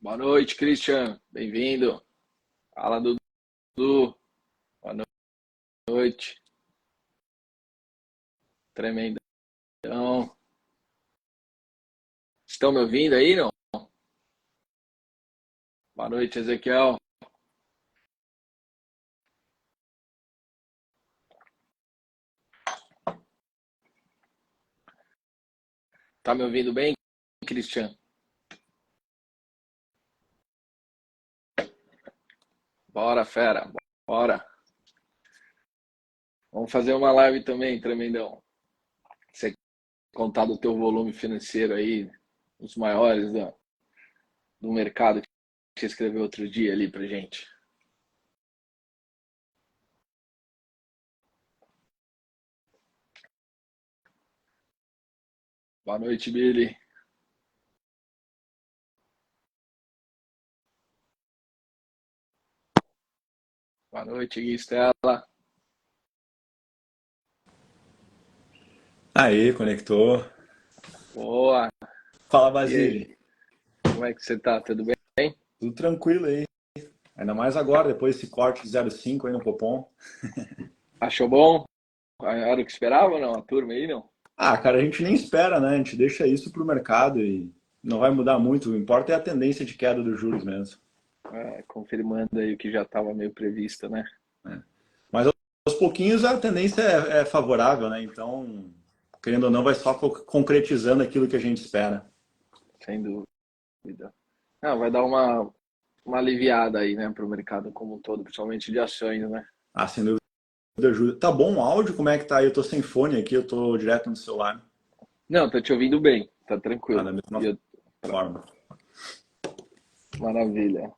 Boa noite, Christian. Bem-vindo. Fala, Dudu. Boa noite. Tremendão. Estão me ouvindo aí, não? Boa noite, Ezequiel. Tá me ouvindo bem, Christian? Bora, fera. Bora. Vamos fazer uma live também, tremendão. Você contar do teu volume financeiro aí, os maiores do mercado que você escreveu outro dia ali pra gente. Boa noite, Billy. Boa noite, Gui Stella. Aí, conectou. Boa. Fala, E aí, Basile. como é que você tá? Tudo bem? Tudo tranquilo aí. Ainda mais agora, depois desse corte de 0,5 aí no Copom. Achou bom? Era o que esperava ou não? A turma aí, não? Ah, cara, a gente nem espera, né? A gente deixa isso pro mercado e não vai mudar muito. O que importa é a tendência de queda dos juros mesmo. Confirmando aí o que já estava meio previsto, né? Né? Mas aos pouquinhos a tendência é favorável, né? Então, querendo ou não, vai só concretizando aquilo que a gente espera. Sem dúvida. Não, vai dar uma aliviada aí, né, para o mercado como um todo, principalmente de ações, né? Ah, sem dúvida ajuda. Tá bom o áudio? Como é que tá aí? Eu tô sem fone aqui, eu tô direto no celular. Não, tô te ouvindo bem, tá Ah, da tranquilo. mesma E eu, forma. maravilha.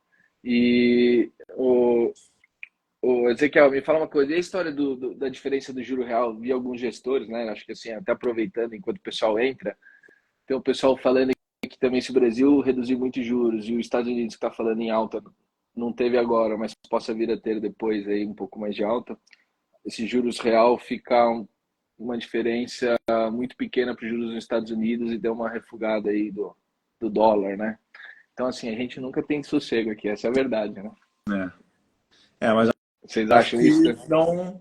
E o Ezequiel, me fala uma coisa, e a história da diferença do juro real? Vi alguns gestores, né? Acho que assim, até aproveitando enquanto o pessoal entra, tem o pessoal falando que também se o Brasil reduzir muito juros e os Estados Unidos que está falando em alta, não teve agora, mas possa vir a ter depois aí um pouco mais de alta, esse juros real fica uma diferença muito pequena para os juros nos Estados Unidos e deu uma refugada aí do dólar, né? Então, assim, a gente nunca tem sossego aqui, essa é a verdade, né? Mas Vocês acho acham isso, que né?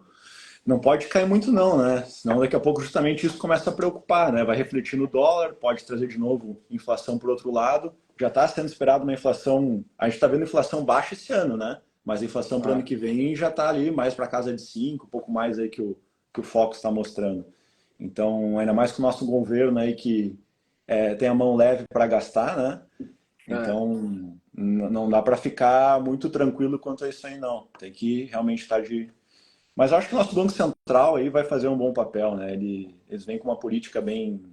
não pode cair muito não, né? Senão daqui a pouco justamente isso começa a preocupar, né? Vai refletir no dólar, pode trazer de novo inflação por outro lado. Já está sendo esperado uma inflação, a gente está vendo inflação baixa esse ano, né? Mas a inflação para o ano Ah, que vem já está ali mais para casa de 5, um pouco mais aí que o Fox está mostrando. Então, ainda mais com o nosso governo aí que tem a mão leve para gastar, né? é, Então, não dá para ficar muito tranquilo quanto a isso aí, não. Tem que realmente estar de. Mas eu acho que o nosso Banco Central aí vai fazer um bom papel, né? Eles vêm com uma política bem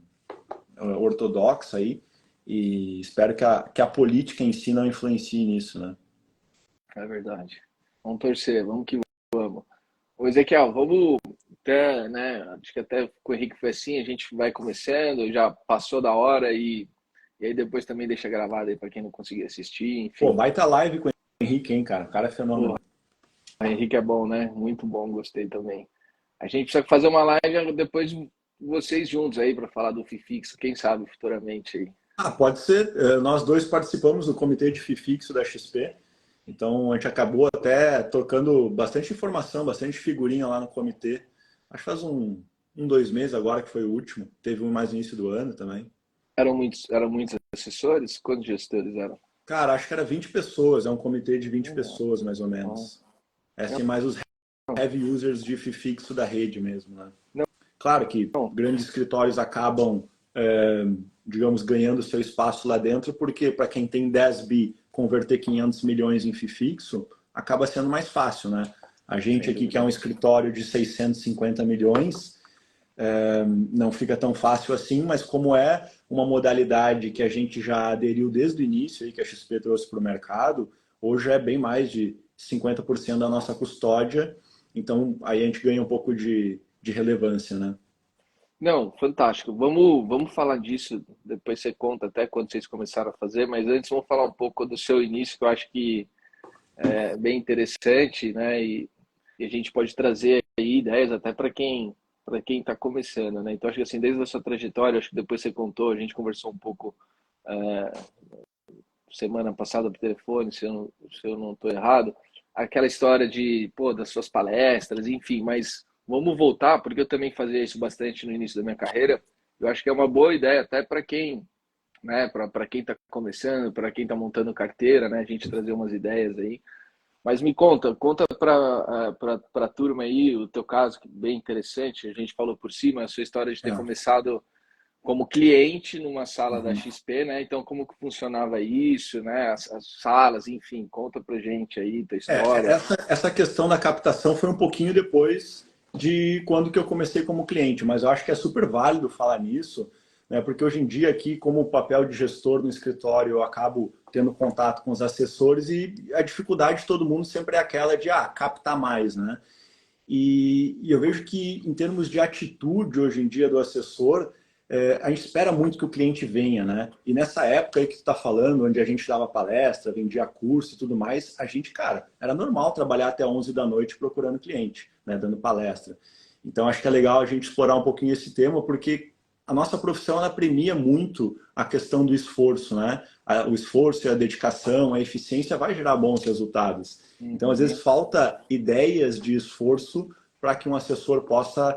ortodoxa aí e espero que a política em si não influencie nisso, né? é verdade. Vamos torcer, vamos que vamos. Ô, Ezequiel, vamos até, né? Acho que até com o Henrique foi assim, a gente vai começando, já passou da hora e aí depois também deixa gravado aí para quem não conseguir assistir, Pô, enfim. baita live com o Henrique, hein, cara? O cara é Porra, fenômeno. o Henrique é bom, né? Muito bom, gostei também. A gente precisa fazer uma live depois vocês juntos aí para falar do FIFIX, quem sabe futuramente aí. Ah, pode ser. Nós dois participamos do comitê de FIFIXO da XP, então a gente acabou até trocando bastante informação, bastante figurinha lá no comitê. Acho que faz 2 meses agora que foi o último. Teve um mais no início do ano também. Eram muitos assessores? Quantos gestores eram? Cara, acho que era 20 pessoas, é um comitê de 20 Não, pessoas, mais ou não, menos. É assim, mais os heavy users de FIFIXO da rede mesmo, né? não, Claro que não. grandes escritórios acabam, digamos, ganhando seu espaço lá dentro, porque para quem tem 10 bi, converter 500 milhões em FIFIXO acaba sendo mais fácil, né? A gente Sem aqui, que é um dúvida. escritório de 650 milhões, não fica tão fácil assim, mas como é uma modalidade que a gente já aderiu desde o início, aí, que a XP trouxe para o mercado, hoje é bem mais de 50% da nossa custódia, então aí a gente ganha um pouco de relevância, né? Não, fantástico. Vamos falar disso. Depois você conta até quando vocês começaram a fazer, mas antes vamos falar um pouco do seu início, que eu acho que é bem interessante, né? E a gente pode trazer aí ideias até para quem está começando, né? Então acho que assim, desde a sua trajetória, acho que depois você contou, a gente conversou um pouco semana passada por telefone, se eu não estou errado, aquela história de, pô, das suas palestras, enfim, mas vamos voltar, porque eu também fazia isso bastante no início da minha carreira. Eu acho que é uma boa ideia, até para quem, né, para quem está começando, para quem está montando carteira, né, a gente trazer umas ideias aí. Mas me conta para a turma aí o teu caso, que é bem interessante. A gente falou por cima a sua história de ter É. começado como cliente numa sala da Uhum. XP, né? Então, como que funcionava isso, né? As salas, enfim, conta pra gente aí tua história. Essa questão da captação foi um pouquinho depois de quando que eu comecei como cliente, mas eu acho que é super válido falar nisso, né? Porque hoje em dia aqui, como papel de gestor no escritório, eu acabo tendo contato com os assessores e a dificuldade de todo mundo sempre é aquela de captar mais, né? E eu vejo que, em termos de atitude hoje em dia do assessor, a gente espera muito que o cliente venha, né? E nessa época aí que tu está falando, onde a gente dava palestra, vendia curso e tudo mais, a gente, cara, era normal trabalhar até 11 da noite procurando cliente, né? Dando palestra. Então, acho que é legal a gente explorar um pouquinho esse tema, porque a nossa profissão, ela premia muito a questão do esforço, né? O esforço e a dedicação, a eficiência vai gerar bons resultados. Então, às Uhum. vezes, falta ideias de esforço para que um assessor possa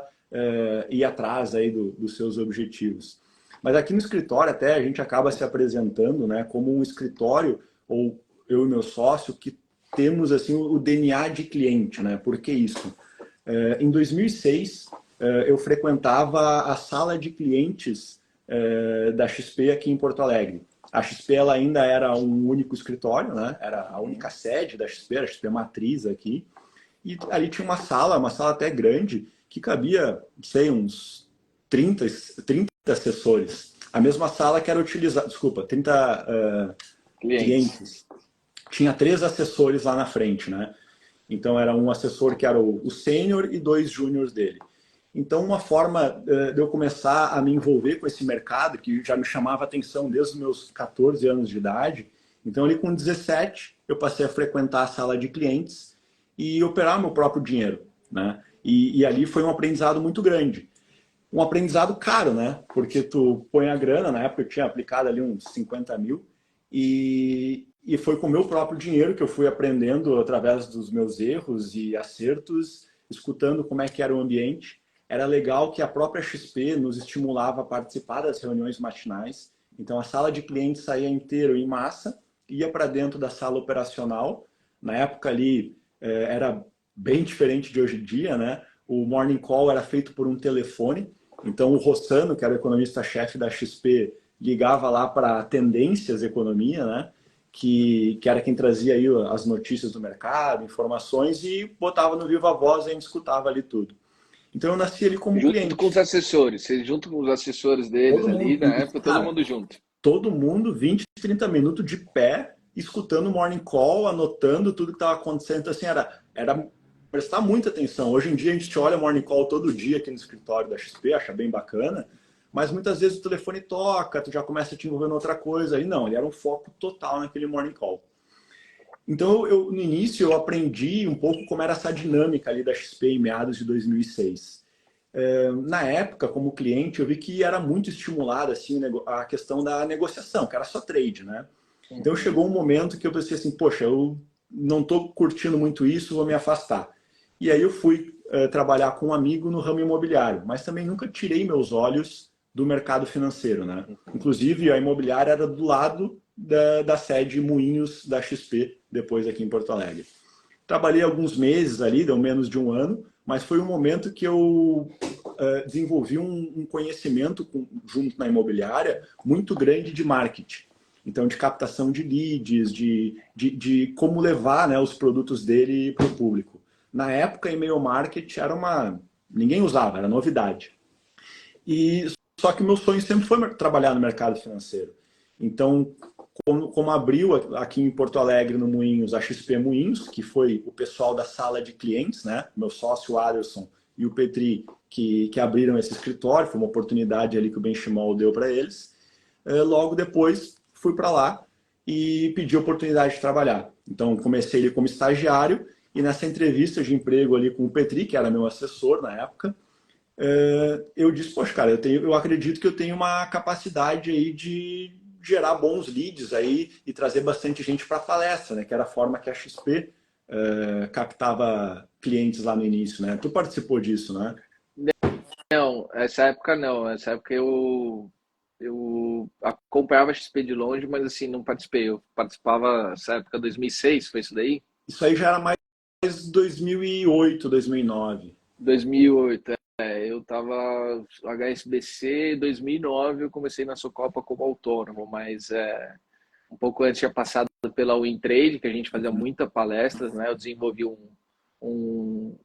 ir atrás aí dos seus objetivos. Mas aqui no escritório, até, a gente acaba se apresentando, né, como um escritório, ou eu e meu sócio, que temos assim o DNA de cliente, né? Por que isso? Em 2006, eu frequentava a sala de clientes da XP aqui em Porto Alegre. A XP ela ainda era um único escritório, né? Era a única sede da XP, a XP Matriz aqui. E ali tinha uma sala até grande, que cabia, não sei, uns 30 assessores. A mesma sala que era utilizada, desculpa, 30 Clientes. clientes. Tinha 3 assessores lá na frente, né? Então era um assessor que era o sênior e 2 júniores dele. Então, uma forma de eu começar a me envolver com esse mercado, que já me chamava atenção desde os meus 14 anos de idade, então ali com 17 eu passei a frequentar a sala de clientes e operar meu próprio dinheiro, né? E ali foi um aprendizado muito grande. Um aprendizado caro, né? Porque tu põe a grana, na época eu tinha aplicado ali uns 50 mil, e foi com o meu próprio dinheiro que eu fui aprendendo através dos meus erros e acertos, escutando como é que era o ambiente. Era legal que a própria XP nos estimulava a participar das reuniões matinais. Então a sala de clientes saía inteiro em massa, ia para dentro da sala operacional. Na época ali era bem diferente de hoje em dia, né? O morning call era feito por um telefone. Então o Rossano, que era o economista-chefe da XP, ligava lá para Tendências Economia, né? Que era quem trazia aí as notícias do mercado, informações, e botava no viva voz e a gente escutava ali tudo. Então eu nasci ali como Junto com cliente. os assessores, você junto com os assessores deles Todo ali, mundo, na época, todo cara, mundo junto. todo mundo 20, 30 minutos de pé, escutando o morning call, anotando tudo que estava acontecendo. Então, assim, era prestar muita atenção. Hoje em dia a gente olha morning call todo dia aqui no escritório da XP, acha bem bacana, mas muitas vezes o telefone toca, tu já começa a te envolver em outra coisa. E não, ele era um foco total naquele morning call. Então, no início, eu aprendi um pouco como era essa dinâmica ali da XP em meados de 2006. Na época, como cliente, eu vi que era muito estimulada assim, a questão da negociação, que era só trade, né? Então, Uhum. chegou um momento que eu pensei assim, poxa, eu não estou curtindo muito isso, vou me afastar. E aí eu fui trabalhar com um amigo no ramo imobiliário, mas também nunca tirei meus olhos do mercado financeiro, né? Inclusive, a imobiliária era do lado da sede Moinhos da XP, depois aqui em Porto Alegre. Trabalhei alguns meses ali, deu menos de um ano, mas foi um momento que eu desenvolvi um conhecimento junto na imobiliária muito grande de marketing. Então, de captação de leads, de como levar, né, os produtos dele para o público. Na época, e-mail marketing era ninguém usava, era novidade. E só que meu sonho sempre foi trabalhar no mercado financeiro. Então, como abriu aqui em Porto Alegre, no Moinhos, a XP Moinhos, que foi o pessoal da sala de clientes, né? Meu sócio Aderson e o Petri, que abriram esse escritório, foi uma oportunidade ali que o Benchimol deu para eles. Logo depois, fui para lá e pedi a oportunidade de trabalhar. Então, comecei ali como estagiário e nessa entrevista de emprego ali com o Petri, que era meu assessor na época, eu disse, poxa, cara, eu acredito que eu tenho uma capacidade aí de gerar bons leads aí e trazer bastante gente para a palestra, né? Que era a forma que a XP captava clientes lá no início, né? Tu participou disso, né? Não, essa época não. Essa época eu acompanhava a XP de longe, mas assim, não participei. Eu participava nessa época 2006, foi isso daí? Isso aí já era mais 2008, 2009. 2008, eu tava HSBC, 2009 eu comecei na Socopa como autônomo, mas um pouco antes tinha passado pela WinTrade, que a gente fazia muita palestras, né? Eu desenvolvi um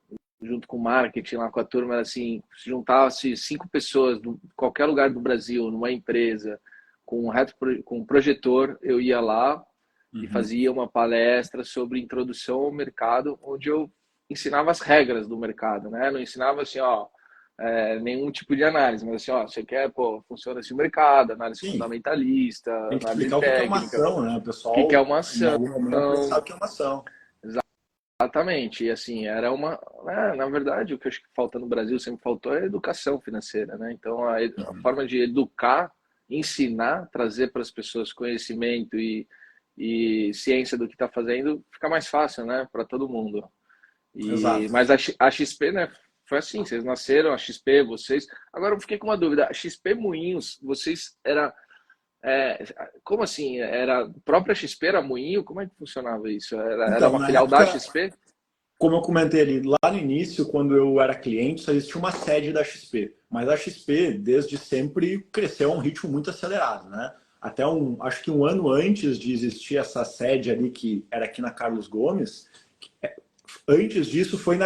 junto com o marketing lá com a turma, era assim, se juntasse 5 pessoas de qualquer lugar do Brasil, numa empresa, com um projetor, eu ia lá e Uhum. fazia uma palestra sobre introdução ao mercado, onde eu ensinava as regras do mercado, né? Não ensinava assim, ó, nenhum tipo de análise, mas assim, ó, você quer, pô, funciona assim o mercado, análise Sim, fundamentalista, tem que análise explicar o que é uma técnica, ação, né? O o que é pessoal, uma em ação. algum momento, ele sabe o que é uma ação. Exatamente, e assim, era na verdade, o que eu acho que falta no Brasil, sempre faltou, é a educação financeira, né? Então, a Uhum. forma de educar, ensinar, trazer para as pessoas conhecimento e ciência do que está fazendo, fica mais fácil, né, para todo mundo. Exato. Mas a XP, né, foi assim, vocês nasceram, a XP, vocês... Agora eu fiquei com uma dúvida, a XP Moinhos, vocês é, como assim? Era a própria XP, era Moinho? Como é que funcionava isso? Era Então, uma na filial da época, XP? como eu comentei ali, lá no início, quando eu era cliente, só existia uma sede da XP. Mas a XP, desde sempre, cresceu a um ritmo muito acelerado, né? Até acho que um ano antes de existir essa sede ali, que era aqui na Carlos Gomes, antes disso foi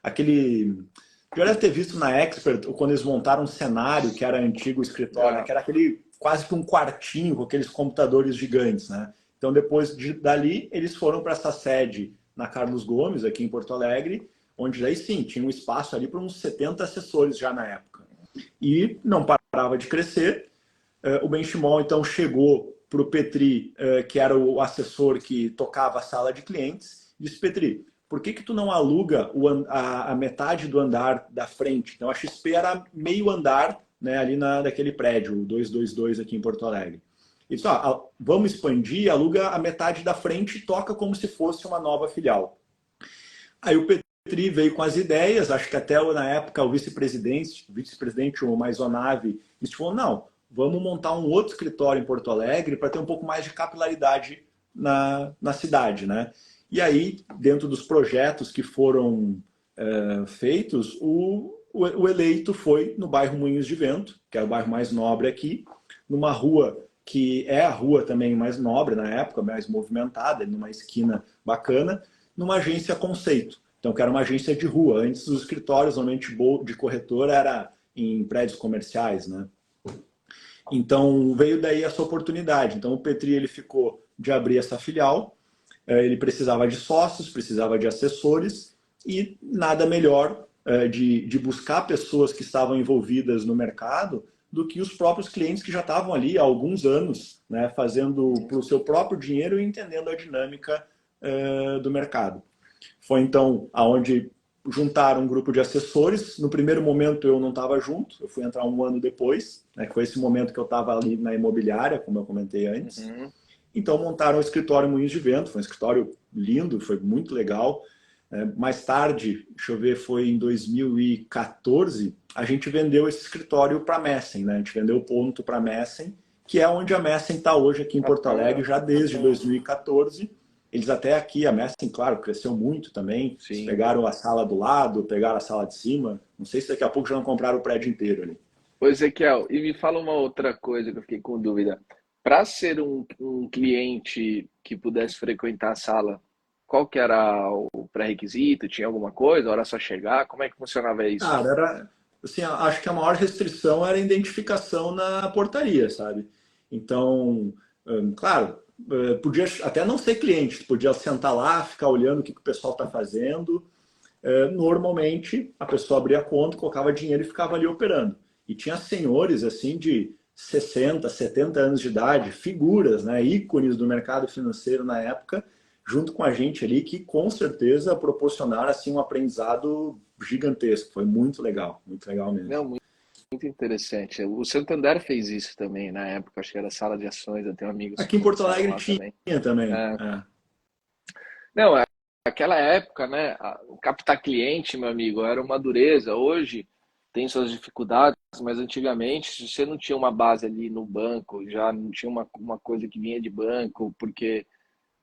aquele... Já deve ter visto na Expert, quando eles montaram um cenário que era antigo escritório, né? Ah, Que era aquele quase que um quartinho com aqueles computadores gigantes, né? Então, dali, eles foram para essa sede na Carlos Gomes, aqui em Porto Alegre, onde daí sim, tinha um espaço ali para uns 70 assessores já na época. E não parava de crescer. O Benchimol, então, chegou para o Petri, que era o assessor que tocava a sala de clientes, e disse, Petri, por que tu não aluga a metade do andar da frente? Então, a XP era meio andar, né, ali daquele prédio, o 222 aqui em Porto Alegre. E disse, vamos expandir, aluga a metade da frente e toca como se fosse uma nova filial. Aí o Petri veio com as ideias, acho que até na época o vice-presidente, o Maisonave, disse, falou, não, vamos montar um outro escritório em Porto Alegre para ter um pouco mais de capilaridade na cidade, né? E aí, dentro dos projetos que foram feitos, o eleito foi no bairro Moinhos de Vento, que é o bairro mais nobre aqui, numa rua que é a rua também mais nobre na época, mais movimentada, numa esquina bacana, numa agência conceito. Então, que era uma agência de rua. Antes, os escritórios, normalmente, de corretora era em prédios comerciais, né? Então, veio daí essa oportunidade. Então, o Petri, ele ficou de abrir essa filial. Ele precisava de sócios, precisava de assessores e nada melhor de buscar pessoas que estavam envolvidas no mercado do que os próprios clientes que já estavam ali há alguns anos, né, fazendo para o seu próprio dinheiro e entendendo a dinâmica do mercado. Foi então aonde juntaram um grupo de assessores. No primeiro momento eu não estava junto, eu fui entrar um ano depois, né, que foi esse momento que eu estava ali na imobiliária, como eu comentei antes. uhum. Então montaram o escritório Moinhos de Vento, foi um escritório lindo, foi muito legal. Mais tarde, deixa eu ver, foi em 2014, a gente vendeu esse escritório para a Messen, né? A gente vendeu o ponto para a Messen, que é onde a Messen está hoje aqui em Porto Alegre, já desde 2014. Eles até aqui, a Messen, claro, cresceu muito também. Eles Sim. pegaram a sala do lado, pegaram a sala de cima. Não sei se daqui a pouco já não compraram o prédio inteiro ali. Ô, Ezequiel, e me fala uma outra coisa que eu fiquei com dúvida. Para ser um cliente que pudesse frequentar a sala, qual que era o pré-requisito? Tinha alguma coisa? Era só chegar? Como é que funcionava isso? Cara, assim, acho que a maior restrição era a identificação na portaria, sabe? Então, claro, podia até não ser cliente, podia sentar lá, ficar olhando o que o pessoal está fazendo. Normalmente, a pessoa abria a conta, colocava dinheiro e ficava ali operando. E tinha senhores, assim, de 60, 70 anos de idade, figuras, né, ícones do mercado financeiro na época, junto com a gente ali, que com certeza proporcionaram, assim, um aprendizado gigantesco. Foi muito legal mesmo. Não, muito interessante. O Santander fez isso também na época, acho que era sala de ações, eu tenho amigos Aqui que em Porto começaram Alegre lá também. tinha também. É. É. Não, aquela época, né, o captar cliente, meu amigo, era uma dureza. Hoje tem suas dificuldades, mas antigamente, se você não tinha uma base ali no banco, já não tinha uma coisa que vinha de banco, porque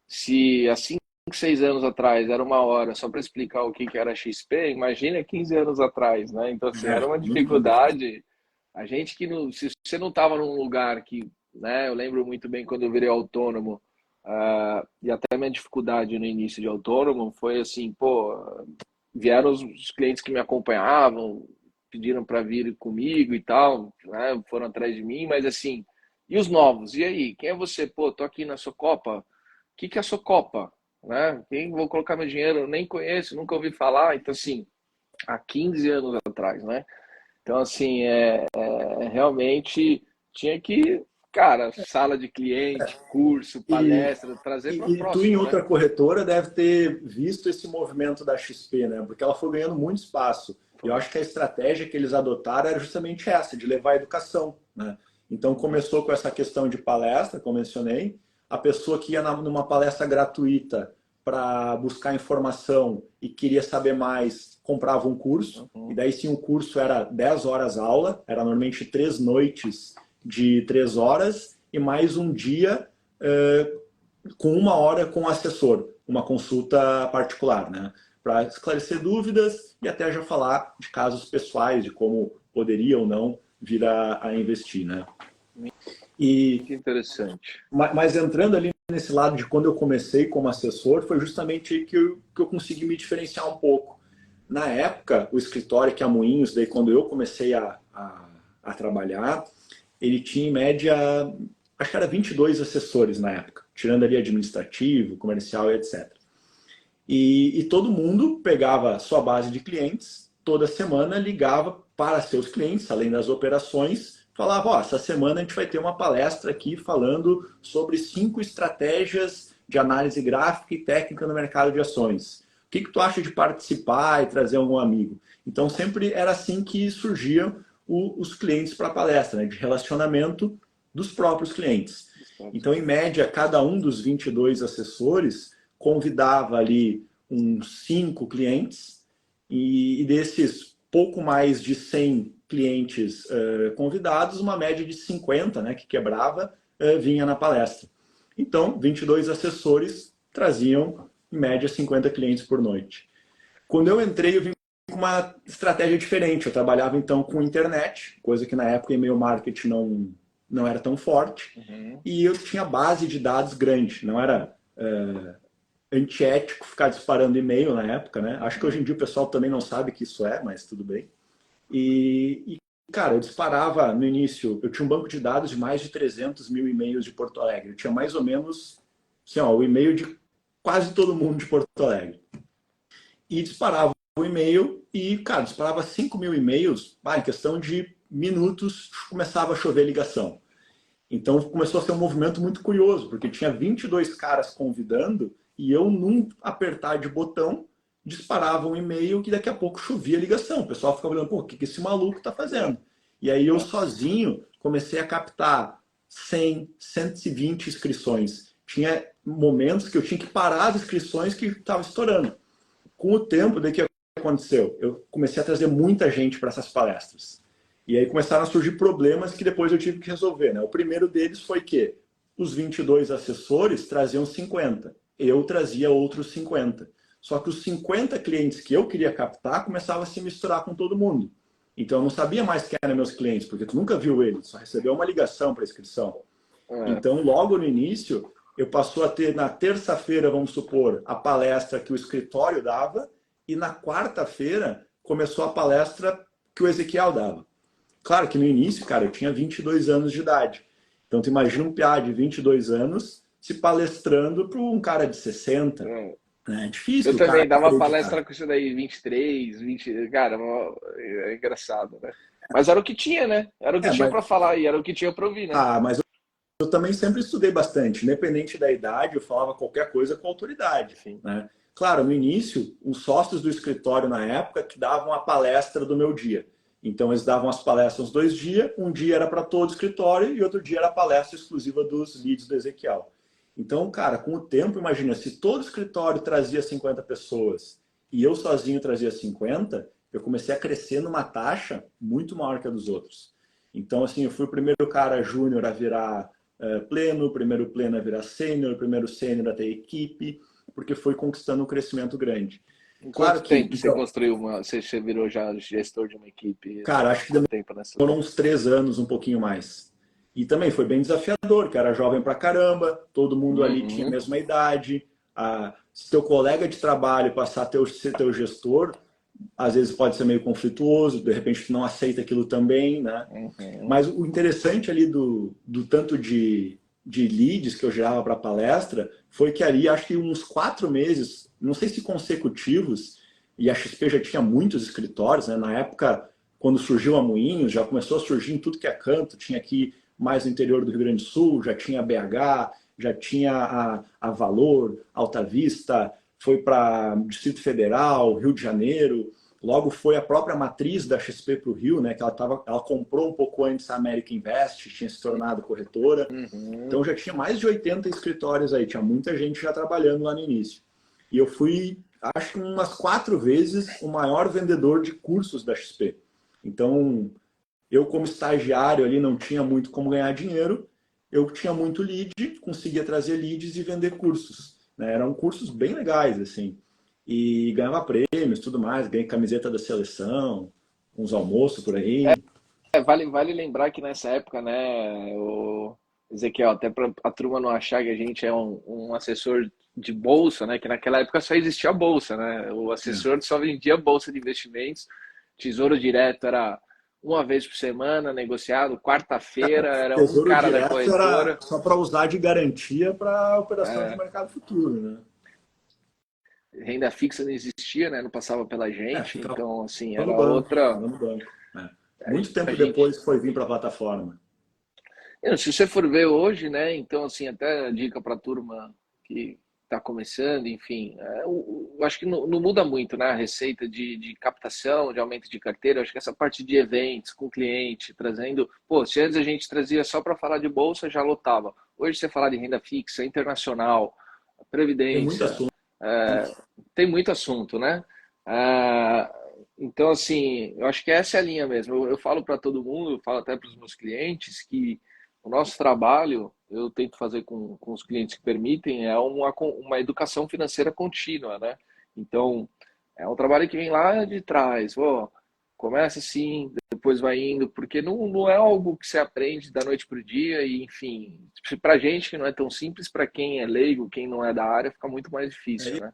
se há 5, 6 anos atrás era uma hora só para explicar o que que era XP, imagina 15 anos atrás, né? Então, assim, era É, uma muito complicado. dificuldade. A gente que não, se você não estava num lugar que, né, eu lembro muito bem quando eu virei autônomo, e até a minha dificuldade no início de autônomo foi assim, pô, vieram os clientes que me acompanhavam, pediram para vir comigo e tal, né, foram atrás de mim, mas assim, e os novos? E aí, quem é você? Pô, tô aqui na sua Copa. O que que é a sua Copa? Né? Quem vou colocar meu dinheiro? Eu nem conheço, nunca ouvi falar. Então, assim, há 15 anos atrás, né? Então, assim, realmente tinha que, cara, sala de cliente, curso, E, palestra, trazer para e tu, em próximo, né? outra corretora, deve ter visto esse movimento da XP, né? Porque ela foi ganhando muito espaço. E eu Foi. acho que a estratégia que eles adotaram era justamente essa, de levar a educação, né? Então, Uhum. começou com essa questão de palestra, como mencionei. A pessoa que ia numa palestra gratuita para buscar informação e queria saber mais, comprava um curso. E Uhum. daí, sim, o curso era 10 horas aula, era normalmente 3 noites de 3 horas e mais um dia com 1 hora com o assessor, uma consulta particular, né? Para esclarecer dúvidas e até já falar de casos pessoais, de como poderia ou não vir a investir, né? E, Muito interessante. mas entrando ali nesse lado de quando eu comecei como assessor, foi justamente aí que eu consegui me diferenciar um pouco. Na época, o escritório que é a Moinhos, daí quando eu comecei a trabalhar, ele tinha em média, acho que era 22 assessores na época, tirando ali administrativo, comercial e etc. E todo mundo pegava sua base de clientes, toda semana ligava para seus clientes, além das operações, falava, ó, essa semana a gente vai ter uma palestra aqui falando sobre 5 estratégias de análise gráfica e técnica no mercado de ações. O que tu acha de participar e trazer algum amigo? Então sempre era assim que surgiam os clientes para a palestra, né, de relacionamento dos próprios clientes. Então, em média, cada um dos 22 assessores convidava ali uns 5 clientes e desses pouco mais de 100 clientes convidados, uma média de 50, né, que quebrava, vinha na palestra. Então, 22 assessores traziam, em média, 50 clientes por noite. Quando eu entrei, eu vim com uma estratégia diferente. Eu trabalhava, então, com internet, coisa que na época e-mail marketing não era tão forte, Uhum. e eu tinha base de dados grande, não era antiético ficar disparando e-mail na época, né? Acho que hoje Uhum. em dia o pessoal também não sabe que isso é, mas tudo bem. Cara, eu disparava no início, eu tinha um banco de dados de mais de 300 mil e-mails de Porto Alegre. Eu tinha mais ou menos, assim, ó, o e-mail de quase todo mundo de Porto Alegre. E disparava o e-mail e, cara, disparava 5 mil e-mails, em questão de minutos, começava a chover ligação. Então começou a ser um movimento muito curioso, porque tinha 22 caras convidando e eu, num apertar de botão, disparava um e-mail que daqui a pouco chovia a ligação. O pessoal ficava olhando, pô, o que esse maluco está fazendo? E aí eu Nossa. sozinho comecei a captar 100, 120 inscrições. Tinha momentos que eu tinha que parar as inscrições que estavam estourando. Com o tempo, daí que aconteceu? Eu comecei a trazer muita gente para essas palestras. E aí começaram a surgir problemas que depois eu tive que resolver. Né? O primeiro deles foi que os 22 assessores traziam 50. Eu trazia outros 50. Só que os 50 clientes que eu queria captar começavam a se misturar com todo mundo. Então eu não sabia mais quem eram meus clientes, porque tu nunca viu eles, só recebeu uma ligação para inscrição. É. Então, logo no início, eu passou a ter, na terça-feira, vamos supor, a palestra que o escritório dava, e na quarta-feira começou a palestra que o Ezequiel dava. Claro que no início, cara, eu tinha 22 anos de idade. Então, tu imagina um piá de 22 anos se palestrando para um cara de 60. É. Né? É Eu difícil o cara também dava acreditar. palestra com isso daí, 23, 20, cara, é engraçado, né? Mas era o que tinha, né? Era o que É, tinha para falar e era o que tinha para ouvir, né? mas eu também sempre estudei bastante. Independente da idade, eu falava qualquer coisa com autoridade. Sim. Né? Claro, no início, os sócios do escritório na época que davam a palestra do meu dia. Então eles davam as palestras uns 2 dias, um dia era para todo o escritório e outro dia era a palestra exclusiva dos leads do Ezequiel. Então, cara, com o tempo, imagina, se todo escritório trazia 50 pessoas e eu sozinho trazia 50, eu comecei a crescer numa taxa muito maior que a dos outros. Então, assim, eu fui o primeiro cara júnior a virar pleno, o primeiro pleno a virar sênior, o primeiro sênior a ter equipe, porque foi conquistando um crescimento grande. Em Claro quanto que, tempo você então, construiu você virou já gestor de uma equipe? cara, acho que Quanto tempo nessa? foram uns 3 anos, um pouquinho mais. E também foi bem desafiador, que era jovem pra caramba, todo mundo ali tinha a Uhum, mesma idade. Se teu colega de trabalho passar a ser teu gestor, às vezes pode ser meio conflituoso, de repente tu não aceita aquilo também, né? uhum. Mas o interessante ali do tanto de leads que eu gerava para a palestra foi que ali, acho que uns 4 meses, não sei se consecutivos, e a XP já tinha muitos escritórios, né? Na época, quando surgiu a Moinhos, já começou a surgir em tudo que é canto, tinha aqui mais no interior do Rio Grande do Sul, já tinha BH, já tinha a Valor, Alta Vista, foi para Distrito Federal, Rio de Janeiro, logo foi a própria matriz da XP para o Rio, né, que ela comprou um pouco antes a America Invest, tinha se tornado corretora, Uhum. então já tinha mais de 80 escritórios aí, tinha muita gente já trabalhando lá no início. E eu fui, acho que umas 4 vezes o maior vendedor de cursos da XP. Então, eu como estagiário ali não tinha muito como ganhar dinheiro, eu tinha muito lead, conseguia trazer leads e vender cursos, né? Eram cursos bem legais, assim. E ganhava prêmios, tudo mais, ganhei camiseta da seleção, uns almoços por aí. Vale lembrar que nessa época, né, o Ezequiel, até para a turma não achar que a gente é um assessor de bolsa, né, que naquela época só existia a bolsa, né, o É. assessor só vendia bolsa de investimentos, Tesouro Direto era uma vez por semana negociado, quarta-feira era um Tesouro cara da direto era corretora, só para usar de garantia para operação de mercado futuro, né? renda fixa não existia, né, não passava pela É, gente, ficava então assim, no era banco, outra, ficava no banco. É. Muito a tempo gente. depois foi vir para a plataforma. Se você for ver hoje, né? Então, assim, até dica para a turma que está começando, enfim, eu acho que não muda muito, né? A receita de captação, de aumento de carteira. Eu acho que essa parte de eventos com o cliente, trazendo. Pô, se antes a gente trazia só para falar de bolsa, já lotava. Hoje, você falar de renda fixa, internacional, Tem muito previdência, assunto. tem muito assunto, né? Ah, então, assim, eu acho que essa é a linha mesmo. Eu falo para todo mundo, eu falo até para os meus clientes que o nosso trabalho, eu tento fazer com os clientes que permitem, é uma educação financeira contínua, né? Então, é um trabalho que vem lá de trás. Pô, começa assim, depois vai indo, porque não é algo que você aprende da noite para o dia, e enfim, para gente que não é tão simples, para quem é leigo, quem não é da área, fica muito mais difícil, É, né?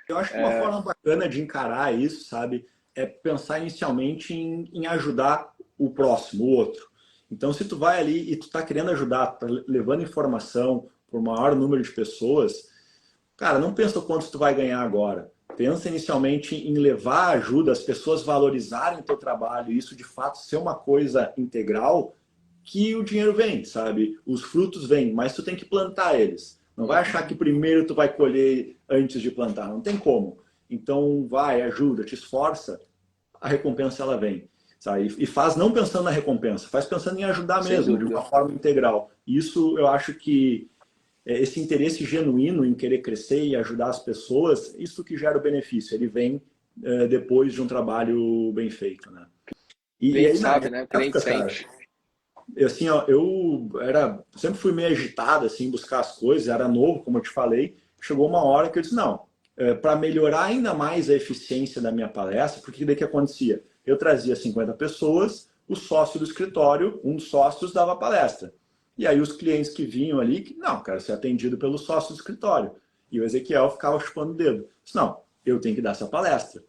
eu acho que uma forma bacana de encarar isso, sabe, é pensar inicialmente em ajudar o próximo, o outro. Então, se tu vai ali e tu tá querendo ajudar, tá levando informação para o maior número de pessoas, cara, não pensa o quanto tu vai ganhar agora. Pensa inicialmente em levar ajuda, as pessoas valorizarem o teu trabalho, e isso de fato ser uma coisa integral, que o dinheiro vem, sabe? Os frutos vêm, mas tu tem que plantar eles. Não vai achar que Uhum. primeiro tu vai colher antes de plantar, não tem como. Então vai, ajuda, te esforça, a recompensa ela vem. Sabe? E faz não pensando na recompensa, faz pensando em ajudar Sem mesmo, de uma dúvida. forma integral. Isso eu acho que esse interesse genuíno em querer crescer e ajudar as pessoas, isso que gera o benefício, ele vem depois de um trabalho bem feito, né? O E cliente aí na sabe, né? O cliente época, cara, sente. assim, ó, eu sempre fui meio agitado, assim, buscar as coisas, era novo, como eu te falei. Chegou uma hora que eu disse, não, para melhorar ainda mais a eficiência da minha palestra, porque daí que acontecia? Eu trazia 50 pessoas, o sócio do escritório, um dos sócios dava palestra. E aí os clientes que vinham ali, que não, quero ser atendido pelo sócio do escritório. E o Ezequiel ficava chupando o dedo. Eu disse, não, eu tenho que dar essa palestra.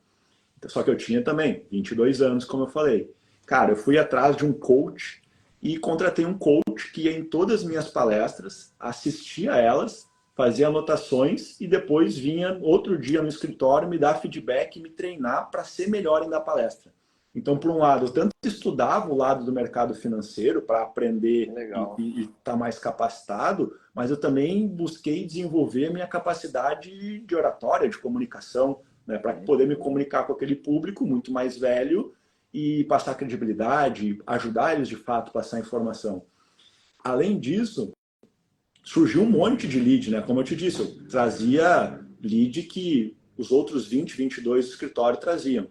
Só que eu tinha também 22 anos, como eu falei. Cara, eu fui atrás de um coach e contratei um coach que ia em todas as minhas palestras, assistia a elas, fazia anotações e depois vinha outro dia no escritório me dar feedback e me treinar para ser melhor ainda a palestra. Então, por um lado, eu tanto estudava o lado do mercado financeiro para Que aprender legal. e estar mais capacitado, mas eu também busquei desenvolver a minha capacidade de oratória, de comunicação, né, para poder me Uhum. comunicar com aquele público muito mais velho e passar credibilidade, ajudar eles de fato a passar informação. Além disso, surgiu um monte de lead, né? Como eu te disse, eu trazia lead que os outros 20, 22 do escritório traziam.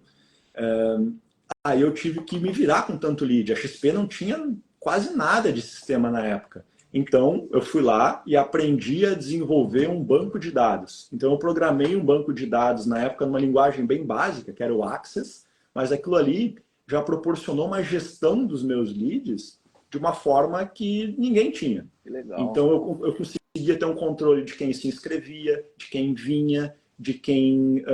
Aí eu tive que me virar com tanto lead. A XP não tinha quase nada de sistema na época. Então, eu fui lá e aprendi a desenvolver um banco de dados. Então, eu programei um banco de dados na época numa linguagem bem básica, que era o Access, mas aquilo ali já proporcionou uma gestão dos meus leads de uma forma que ninguém tinha. Que legal. Então, eu conseguia ter um controle de quem se inscrevia, de quem vinha, de quem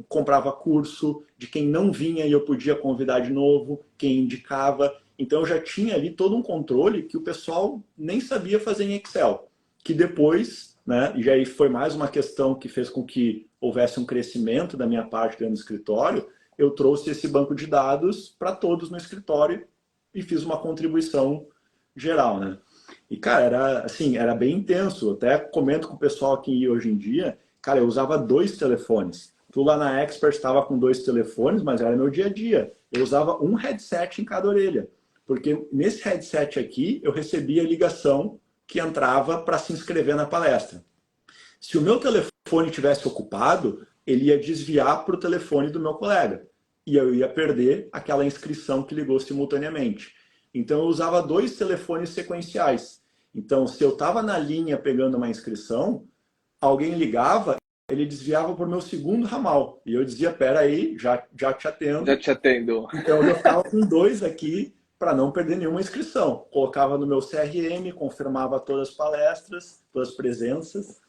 comprava curso, de quem não vinha e eu podia convidar de novo, quem indicava. Então, eu já tinha ali todo um controle que o pessoal nem sabia fazer em Excel. Que depois, né, e aí foi mais uma questão que fez com que houvesse um crescimento da minha parte dentro do escritório, eu trouxe esse banco de dados para todos no escritório e fiz uma contribuição geral, né? E, cara, era bem intenso. Até comento com o pessoal aqui hoje em dia, cara, eu usava 2 telefones. Tu lá na Expert estava com 2 telefones, mas era meu dia a dia. Eu usava um headset em cada orelha. Porque nesse headset aqui, eu recebia a ligação que entrava para se inscrever na palestra. Se o meu telefone tivesse ocupado, ele ia desviar para o telefone do meu colega. E eu ia perder aquela inscrição que ligou simultaneamente. Então, eu usava 2 telefones sequenciais. Então, se eu estava na linha pegando uma inscrição, alguém ligava, ele desviava para o meu segundo ramal. E eu dizia, peraí, já te atendo. Já te atendo. Então, eu ficava com 2 aqui para não perder nenhuma inscrição. Colocava no meu CRM, confirmava todas as palestras, todas as presenças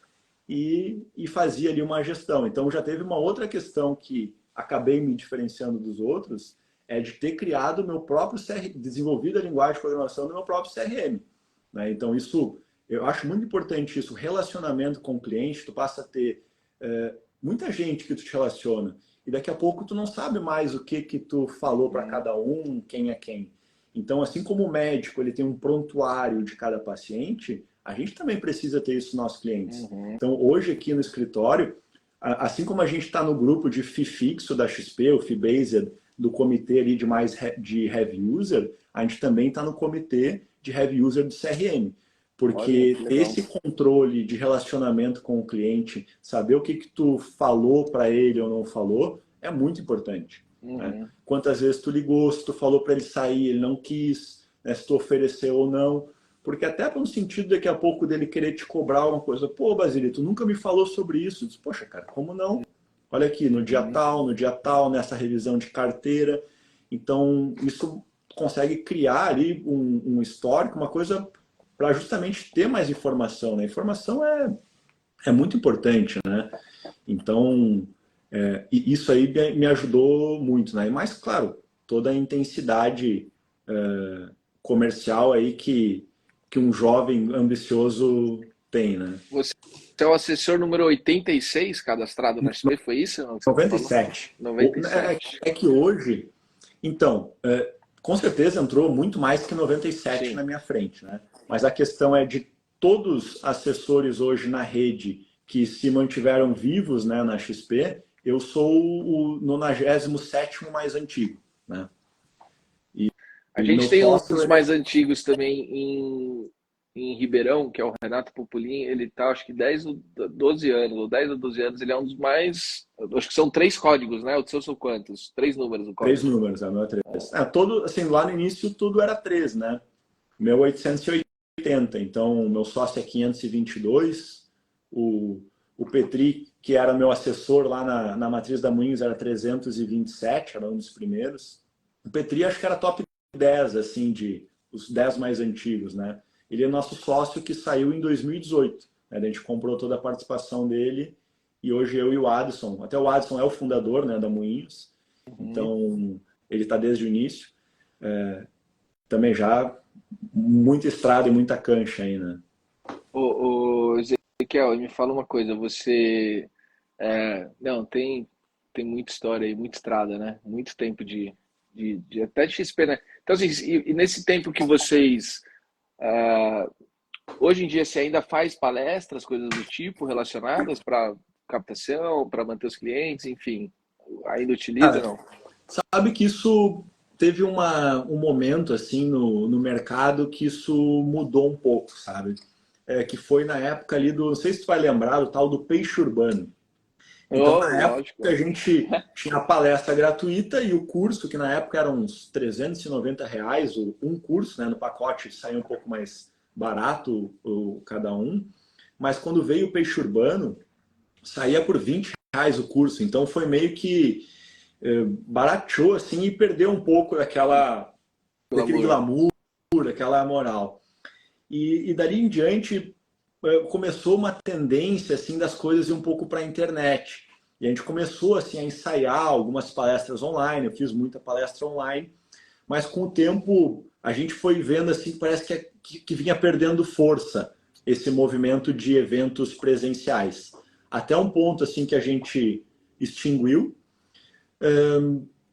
e fazia ali uma gestão. Então, já teve uma outra questão que acabei me diferenciando dos outros, é de ter criado o meu próprio CRM, desenvolvido a linguagem de programação do meu próprio CRM. Né? Então, isso, eu acho muito importante isso, relacionamento com o cliente, tu passa a ter muita gente que tu te relaciona, e daqui a pouco tu não sabe mais o que tu falou para cada um, quem é quem. Então, assim como o médico ele tem um prontuário de cada paciente, a gente também precisa ter isso nos nossos clientes. Então, hoje aqui no escritório, assim como a gente está no grupo de FII fixo da XP, o FII Based, do comitê ali de Heavy User, a gente também está no comitê de Heavy User do CRM. Porque esse controle de relacionamento com o cliente, saber o que tu falou para ele ou não falou, é muito importante. Né? Quantas vezes tu ligou, se tu falou para ele sair, ele não quis, né? Se tu ofereceu ou não. Porque até no sentido daqui a pouco dele querer te cobrar uma coisa. Pô, Basílio, tu nunca me falou sobre isso. Eu disse, poxa, cara, como não? Olha aqui, no dia tal, nessa revisão de carteira. Então, isso consegue criar ali um histórico, uma coisa para justamente ter mais informação. Né? Informação é muito importante, né? Então, isso aí me ajudou muito. Né? E mais, claro, toda a intensidade comercial aí que um jovem ambicioso tem, né? Você é o assessor número 86 cadastrado na XP, foi isso? 97. 97. É que hoje, então, com certeza entrou muito mais que 97 na minha frente, né? Mas a questão é de todos os assessores hoje na rede que se mantiveram vivos, né, na XP, eu sou o 97º mais antigo, né? A gente tem um dos mais antigos também em Ribeirão, que é o Renato Popolin. Ele tá, acho que 10 ou 12 anos, ou 10 ou 12 anos, ele é um dos mais... Acho que são 3 códigos, né? O seu são quantos? 3 números o código. 3 números, a meu é 3. Todo, assim, lá no início tudo era 3, né? Meu 880, então o meu sócio é 522, o Petri, que era meu assessor lá na matriz da Moinhos, era 327, era um dos primeiros. O Petri acho que era top 10, assim, de os 10 mais antigos, né? Ele é nosso sócio que saiu em 2018. Né? A gente comprou toda a participação dele e hoje eu e o Adson, até o Adson é o fundador, né, da Moinhos, então ele está desde o início. Também já muita estrada e muita cancha aí, né? Ô, Ezequiel, me fala uma coisa, você... não, tem muita história aí, muita estrada, né? Muito tempo de até de XP, né? Então, assim, e nesse tempo que vocês... hoje em dia, você ainda faz palestras, coisas do tipo, relacionadas para captação, para manter os clientes, enfim, ainda utiliza, não? Sabe que isso teve um momento assim no mercado que isso mudou um pouco, sabe? Que foi na época ali do, não sei se tu vai lembrar, do tal do peixe urbano. Então, Oh, na época, a lógico. gente tinha a palestra gratuita e o curso, que na época era uns R$ 390, um curso, né? No pacote saía um pouco mais barato cada um. Mas quando veio o peixe urbano, saía por R$ 20 o curso. Então, foi meio que barateou assim e perdeu um pouco daquele Glamour. glamour, aquela moral. E dali em diante começou uma tendência assim das coisas ir um pouco para a internet. E a gente começou assim a ensaiar algumas palestras online. Eu fiz muita palestra online, mas com o tempo a gente foi vendo assim, parece que vinha perdendo força esse movimento de eventos presenciais. Até um ponto assim que a gente extinguiu.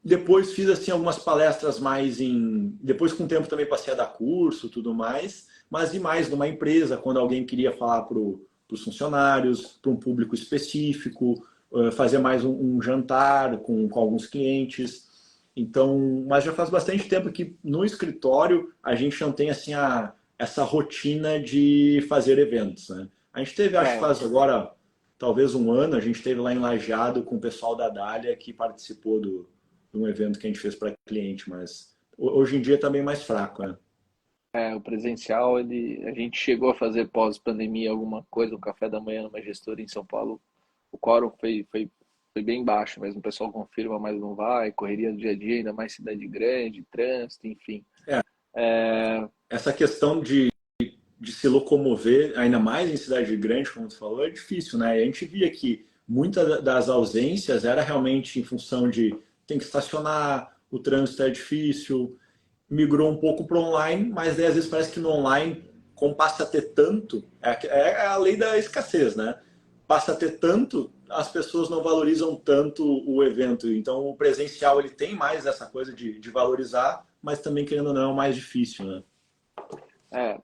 Depois fiz assim algumas palestras mais em. Depois, com o tempo, também passei a dar curso tudo mais, mas e mais numa empresa, quando alguém queria falar para os funcionários, para um público específico, fazer mais um jantar com alguns clientes. Então, mas já faz bastante tempo que no escritório a gente não tem assim essa rotina de fazer eventos, né? A gente teve, acho que É, faz agora talvez um ano, a gente esteve lá em Lajeado com o pessoal da Dália que participou de um evento que a gente fez para cliente, mas hoje em dia está bem mais fraco, né? o presencial, a gente chegou a fazer pós-pandemia alguma coisa, um café da manhã numa gestora em São Paulo. O quórum foi bem baixo, mas o pessoal confirma, mas não vai. Correria do dia a dia, ainda mais cidade grande, trânsito, enfim. É, É, essa questão de se locomover, ainda mais em cidade grande, como tu falou, é difícil, né? E a gente via que muitas das ausências era realmente em função de tem que estacionar, o trânsito é difícil, migrou um pouco para online, mas daí, às vezes parece que no online, como passa a ter tanto, é a lei da escassez, né? Passa a ter tanto, as pessoas não valorizam tanto o evento. Então, o presencial ele tem mais essa coisa de valorizar, mas também, querendo ou não, é o mais difícil, né?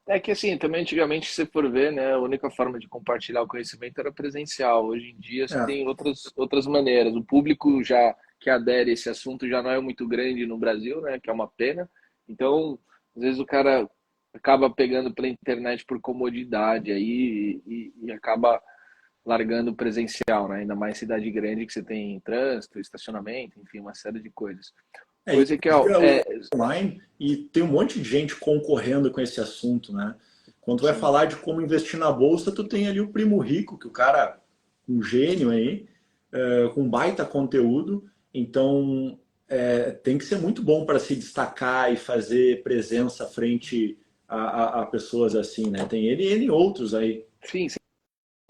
é que assim, também antigamente, se você for ver, né, a única forma de compartilhar o conhecimento era presencial. Hoje em dia você É, tem outras maneiras. O público já que adere a esse assunto já não é muito grande no Brasil, né, que é uma pena. Então, às vezes o cara acaba pegando pela internet por comodidade aí e acaba largando o presencial, né? Ainda mais cidade grande que você tem trânsito, estacionamento, enfim, uma série de coisas. e Pois é que vira o é, online e tem um monte de gente concorrendo com esse assunto, né? Quando tu vai sim. falar de como investir na bolsa, tu tem ali o primo rico, que o cara, um gênio aí, com baita conteúdo, então tem que ser muito bom para se destacar e fazer presença frente a pessoas assim, né? Tem ele e N outros aí. Sim,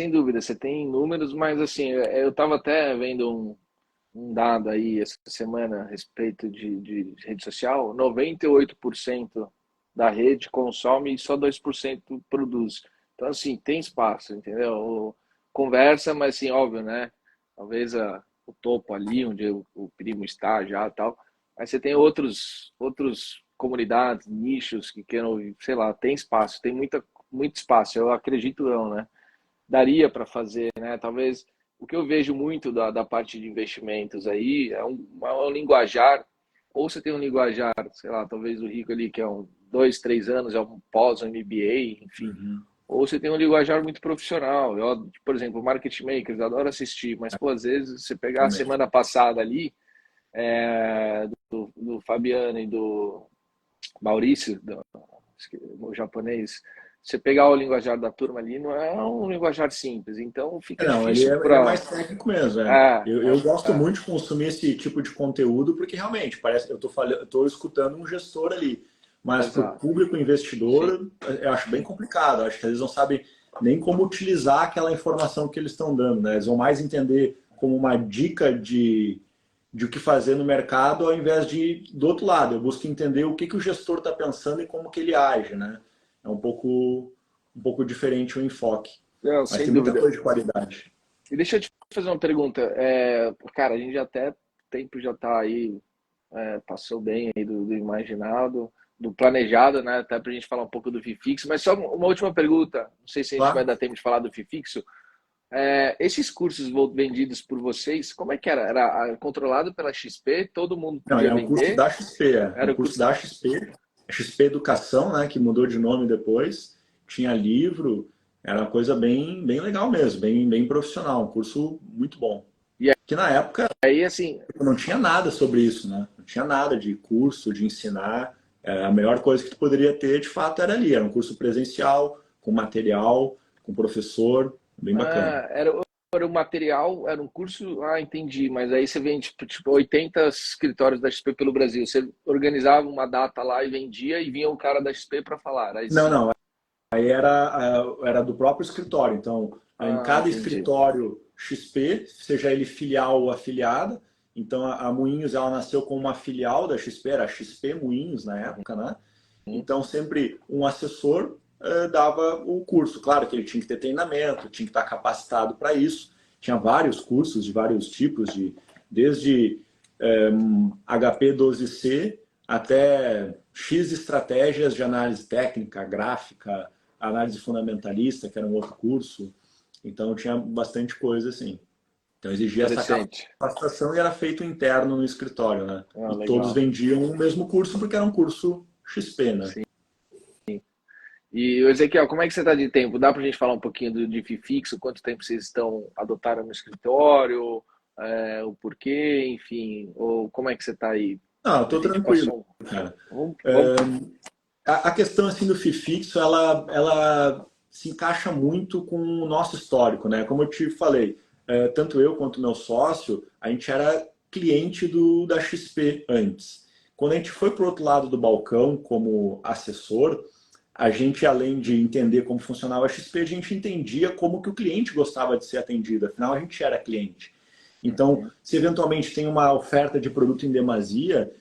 sem dúvida, você tem números, mas assim, eu estava até vendo um dado aí essa semana a respeito de rede social, 98% da rede consome e só 2% produz. Então, assim, tem espaço, entendeu? Conversa, mas assim, óbvio, né? Talvez o topo ali, onde o primo está já tal. Mas você tem outros comunidades, nichos que queiram, sei lá, tem espaço, tem muito espaço, eu acredito não, né? Daria para fazer, né? Talvez o que eu vejo muito da parte de investimentos aí é um linguajar, ou você tem um linguajar, sei lá, talvez o rico ali que é 2, 3 anos, é um pós, um MBA, enfim, Uhum. ou você tem um linguajar muito profissional. Eu, por exemplo, Market Makers, adoro assistir, mas pô, às vezes você pegar a Também. semana passada ali, do Fabiano e do Maurício, o japonês, você pegar o linguajar da turma ali, não é um linguajar simples, então fica Não, ele difícil é para. mais técnico mesmo. É, Eu gosto muito de consumir esse tipo de conteúdo porque realmente parece que eu estou escutando um gestor ali, mas para o exato. público Sim, investidor eu acho bem complicado. Eu acho que eles não sabem nem como utilizar aquela informação que eles estão dando, né? Eles vão mais entender como uma dica de o que fazer no mercado ao invés de do outro lado. Eu busco entender o que o gestor está pensando e como que ele age, né? É um pouco diferente o enfoque. não, Mas sem tem muita dúvida. coisa de qualidade. E deixa eu te fazer uma pergunta. Cara, a gente já até, o tempo já está aí, passou bem aí do imaginado, do planejado, né? Até para a gente falar um pouco do FIFIX, mas só uma última pergunta. Não sei se a gente vai Tá? dar tempo de falar do FIFIX. Esses cursos vendidos por vocês, como é que era? Era controlado pela XP? Todo mundo Não, podia é um curso vender? da XP, é um Era o curso curso. da XP, XP Educação, né, que mudou de nome depois, tinha livro, era uma coisa bem legal mesmo, bem profissional, um curso muito bom. E Que na época aí, assim, não tinha nada sobre isso, né? Não tinha nada de curso, de ensinar. A melhor coisa que tu poderia ter, de fato, era ali. Era um curso presencial, com material, com professor, bem bacana. era o material, era um curso, entendi, mas aí você vende tipo 80 escritórios da XP pelo Brasil. Você organizava uma data lá e vendia e vinha o cara da XP para falar. Aí Não, sim. não. Aí era do próprio escritório. Então, em cada Entendi. escritório XP, seja ele filial ou afiliada, então a Moinhos ela nasceu como uma filial da XP, era a XP Moinhos na época, né? Uhum. Então, sempre um assessor dava o curso. Claro que ele tinha que ter treinamento, tinha que estar capacitado para isso. Tinha vários cursos de vários tipos, desde HP12C até X estratégias de análise técnica, gráfica, análise fundamentalista, que era um outro curso. Então, tinha bastante coisa assim. Então, exigia essa Interessante. capacitação e era feito interno no escritório, né? E todos Legal. vendiam o mesmo curso porque era um curso XP, né? Sim. E Ezequiel, como é que você está de tempo? Dá para a gente falar um pouquinho de fixo? Quanto tempo vocês estão adotaram no escritório? O porquê, enfim, ou como é que você está aí? Não, eu A tô gente tranquilo, passou. cara. Vamos. A questão assim do FIFIXO, ela se encaixa muito com o nosso histórico, né? Como eu te falei, tanto eu quanto meu sócio, a gente era cliente da XP antes. Quando a gente foi para o outro lado do balcão como assessor, a gente, além de entender como funcionava a XP, a gente entendia como que o cliente gostava de ser atendido. Afinal, a gente era cliente. Então, Uhum. se eventualmente tem uma oferta de produto em demasia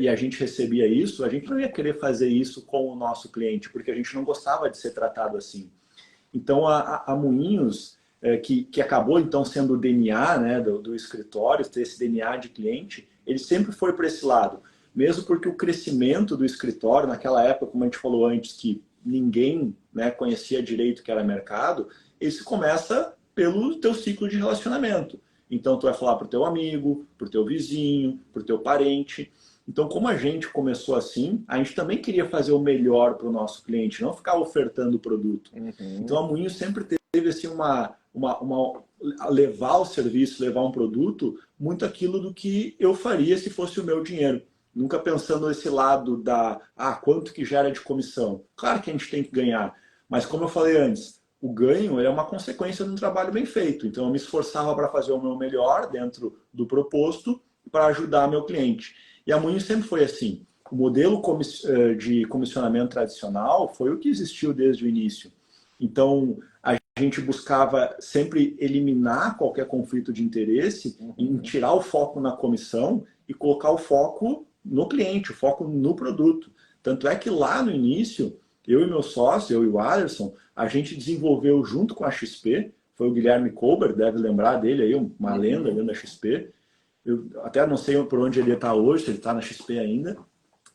e a gente recebia isso, a gente não ia querer fazer isso com o nosso cliente, porque a gente não gostava de ser tratado assim. Então, a Moinhos, que acabou então sendo o DNA, né, do escritório, ter esse DNA de cliente, ele sempre foi para esse lado. Mesmo porque o crescimento do escritório, naquela época, como a gente falou antes, que ninguém, né, conhecia direito o que era mercado, esse começa pelo teu ciclo de relacionamento. Então, tu vai falar para o teu amigo, para o teu vizinho, para o teu parente. Então, como a gente começou assim, a gente também queria fazer o melhor para o nosso cliente, não ficar ofertando o produto. Então, Uhum. a Moinho sempre teve assim, levar o serviço, levar um produto, muito aquilo do que eu faria se fosse o meu dinheiro. Nunca pensando nesse lado quanto que gera de comissão. Claro que a gente tem que ganhar, mas como eu falei antes, o ganho é uma consequência de um trabalho bem feito. Então, eu me esforçava para fazer o meu melhor dentro do proposto para ajudar meu cliente. E a Moinho sempre foi assim. O modelo de comissionamento tradicional foi o que existiu desde o início. Então, a gente buscava sempre eliminar qualquer conflito de interesse, em Uhum. tirar o foco na comissão e colocar o foco no cliente, o foco no produto. Tanto é que lá no início, eu e meu sócio, eu e o Aderson, a gente desenvolveu junto com a XP, foi o Guilherme Colber, deve lembrar dele aí, uma lenda Uhum. dentro da XP. Eu até não sei por onde ele está hoje, se ele está na XP ainda,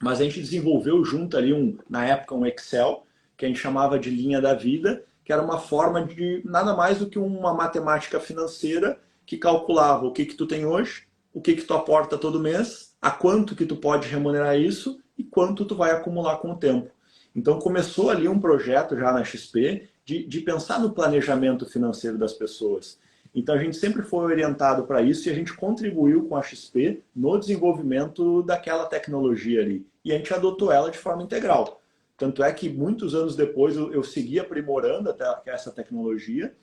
mas a gente desenvolveu junto ali, na época, um Excel, que a gente chamava de linha da vida, que era uma forma de nada mais do que uma matemática financeira que calculava o que tu tem hoje, o que tu aporta todo mês, a quanto que tu pode remunerar isso e quanto tu vai acumular com o tempo. Então começou ali um projeto já na XP de pensar no planejamento financeiro das pessoas. Então a gente sempre foi orientado para isso e a gente contribuiu com a XP no desenvolvimento daquela tecnologia ali. E a gente adotou ela de forma integral. Tanto é que muitos anos depois eu segui aprimorando até essa tecnologia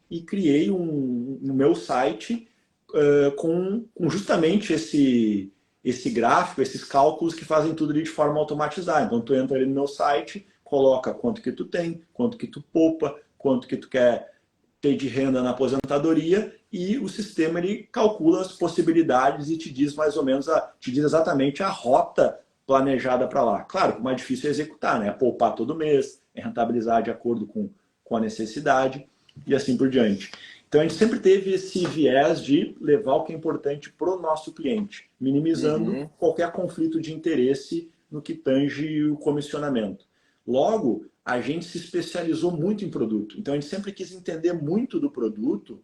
e criei no meu site com justamente esse gráfico, esses cálculos que fazem tudo ali de forma automatizada. Então tu entra ali no meu site, coloca quanto que tu tem, quanto que tu poupa, quanto que tu quer ter de renda na aposentadoria e o sistema ele calcula as possibilidades e te diz mais ou menos, te diz exatamente a rota planejada para lá. Claro, o mais difícil é executar, né? É poupar todo mês, é rentabilizar de acordo com a necessidade e assim por diante. Então a gente sempre teve esse viés de levar o que é importante para o nosso cliente, minimizando Uhum. qualquer conflito de interesse no que tange o comissionamento. Logo, a gente se especializou muito em produto. Então, a gente sempre quis entender muito do produto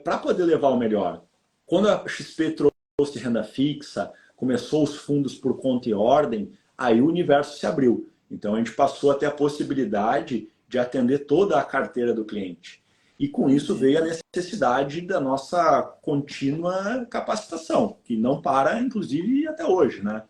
para poder levar o melhor. Quando a XP trouxe renda fixa, começou os fundos por conta e ordem, aí o universo se abriu. Então, a gente passou a ter a possibilidade de atender toda a carteira do cliente. E com isso veio a necessidade da nossa contínua capacitação, que não para, inclusive, até hoje, né?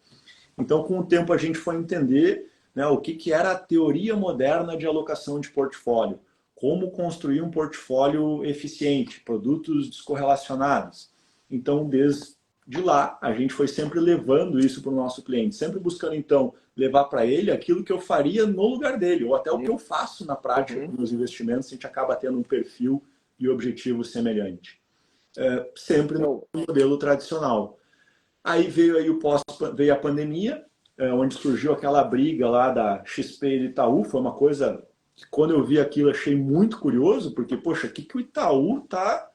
Então, com o tempo, a gente foi entender, né, o que era a teoria moderna de alocação de portfólio, como construir um portfólio eficiente, produtos descorrelacionados. Então, desde lá, a gente foi sempre levando isso para o nosso cliente, sempre buscando, então, levar para ele aquilo que eu faria no lugar dele, ou até o que eu faço na prática com meus investimentos, a gente acaba tendo um perfil e objetivo semelhante. Sempre no modelo tradicional. Aí veio aí veio a pandemia, onde surgiu aquela briga lá da XP e do Itaú. Foi uma coisa que, quando eu vi aquilo, achei muito curioso, porque, poxa, o que o Itaú tá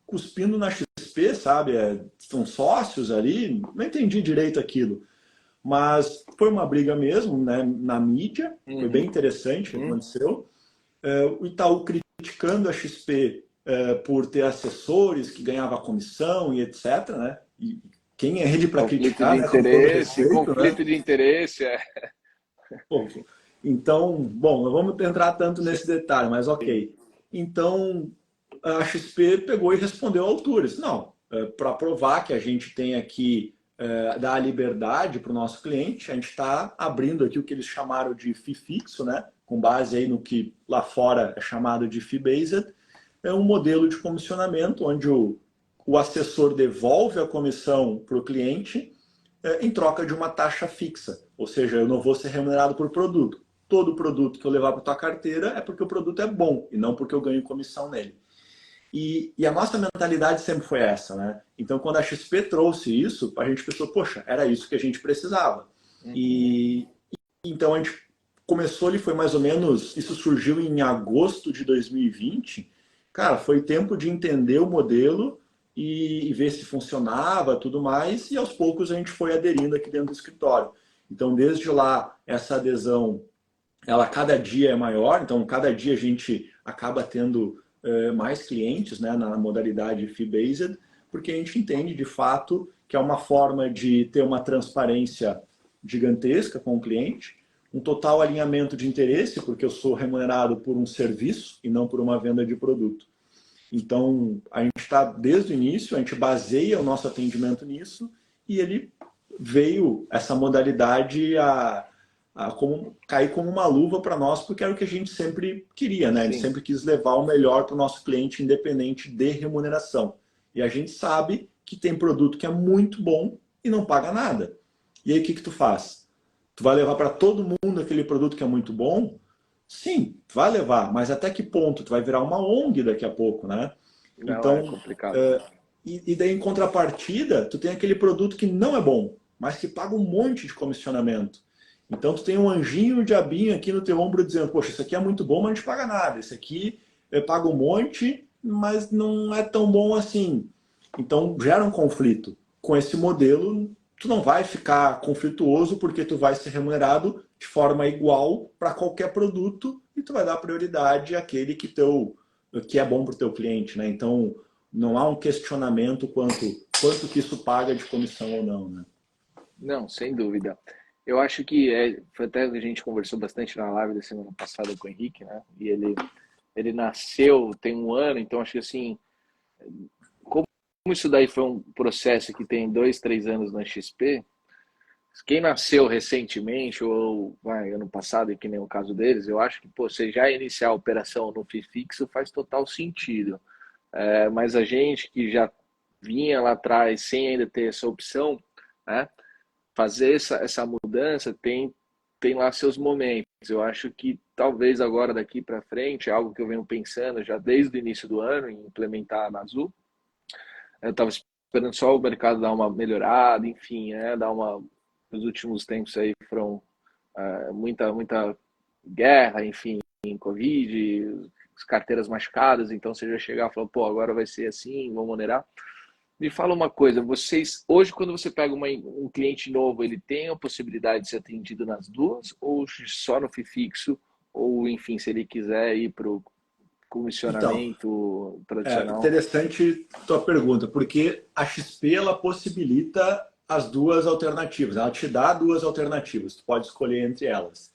cuspindo na XP, sabe? São sócios ali, não entendi direito aquilo. Mas foi uma briga mesmo, né, na mídia, foi bem interessante o que aconteceu. O Itaú criticando a XP por ter assessores que ganhavam comissão e etc, né? E quem é ele para criticar, né? Com todo respeito, conflito, né? de interesse, Bom, então, bom, não vamos entrar tanto nesse detalhe, mas ok. Então, a XP pegou e respondeu à altura. Disse, não, para provar que a gente tem aqui, dar a liberdade para o nosso cliente, a gente está abrindo aqui o que eles chamaram de FII fixo, né? Com base aí no que lá fora é chamado de fee-based, é um modelo de comissionamento onde o assessor devolve a comissão para o cliente em troca de uma taxa fixa. Ou seja, eu não vou ser remunerado por produto. Todo produto que eu levar para a tua carteira é porque o produto é bom e não porque eu ganho comissão nele. E a nossa mentalidade sempre foi essa, né? Então, quando a XP trouxe isso, a gente pensou, poxa, era isso que a gente precisava. E então a gente começou ali, foi mais ou menos, isso surgiu em agosto de 2020. Cara, foi tempo de entender o modelo e ver se funcionava, tudo mais, e aos poucos a gente foi aderindo aqui dentro do escritório. Então, desde lá, essa adesão, ela cada dia é maior, então cada dia a gente acaba tendo mais clientes, né, na modalidade fee-based, porque a gente entende de fato que é uma forma de ter uma transparência gigantesca com o cliente, um total alinhamento de interesse, porque eu sou remunerado por um serviço e não por uma venda de produto. Então, a gente está desde o início, a gente baseia o nosso atendimento nisso, e ele veio, essa modalidade, cair como uma luva para nós, porque era o que a gente sempre queria, né? A gente sempre quis levar o melhor para o nosso cliente, independente de remuneração. E a gente sabe que tem produto que é muito bom e não paga nada. E aí, o que tu faz? Tu vai levar para todo mundo aquele produto que é muito bom? Sim, vai levar, mas até que ponto? Tu vai virar uma ONG daqui a pouco, né? Não, Então, é complicado. E daí, em contrapartida, tu tem aquele produto que não é bom, mas que paga um monte de comissionamento. Então, tu tem um anjinho, um diabinho aqui no teu ombro dizendo, poxa, isso aqui é muito bom, mas não te paga nada. Esse aqui paga um monte, mas não é tão bom assim. Então, gera um conflito. Com esse modelo, tu não vai ficar conflituoso porque tu vai ser remunerado de forma igual para qualquer produto e tu vai dar prioridade àquele que é bom para o teu cliente, né? Então, não há um questionamento quanto que isso paga de comissão ou não, né? Não, sem dúvida. Eu acho que foi até que a gente conversou bastante na live da semana passada com o Henrique, né? E ele nasceu tem um ano, então acho que assim, como isso daí foi um processo que tem 2, 3 anos na XP, quem nasceu recentemente ou ano passado, e que nem o caso deles, eu acho que pô, você já iniciar a operação no FII fixo faz total sentido. Mas a gente que já vinha lá atrás sem ainda ter essa opção, né? Fazer essa mudança tem lá seus momentos. Eu acho que talvez agora daqui para frente, é algo que eu venho pensando já desde o início do ano em implementar na Azul. Eu estava esperando só o mercado dar uma melhorada, enfim, nos últimos tempos aí foram muita guerra, enfim, Covid, as carteiras machucadas, então você já chegar e falar, pô, agora vai ser assim, vamos onerar. Me fala uma coisa, vocês, hoje quando você pega um cliente novo, ele tem a possibilidade de ser atendido nas duas ou só no FII fixo ou enfim, se ele quiser ir para o Então, comissionamento tradicional? interessante tua pergunta, porque a XP ela possibilita as duas alternativas, ela te dá duas alternativas, tu pode escolher entre elas.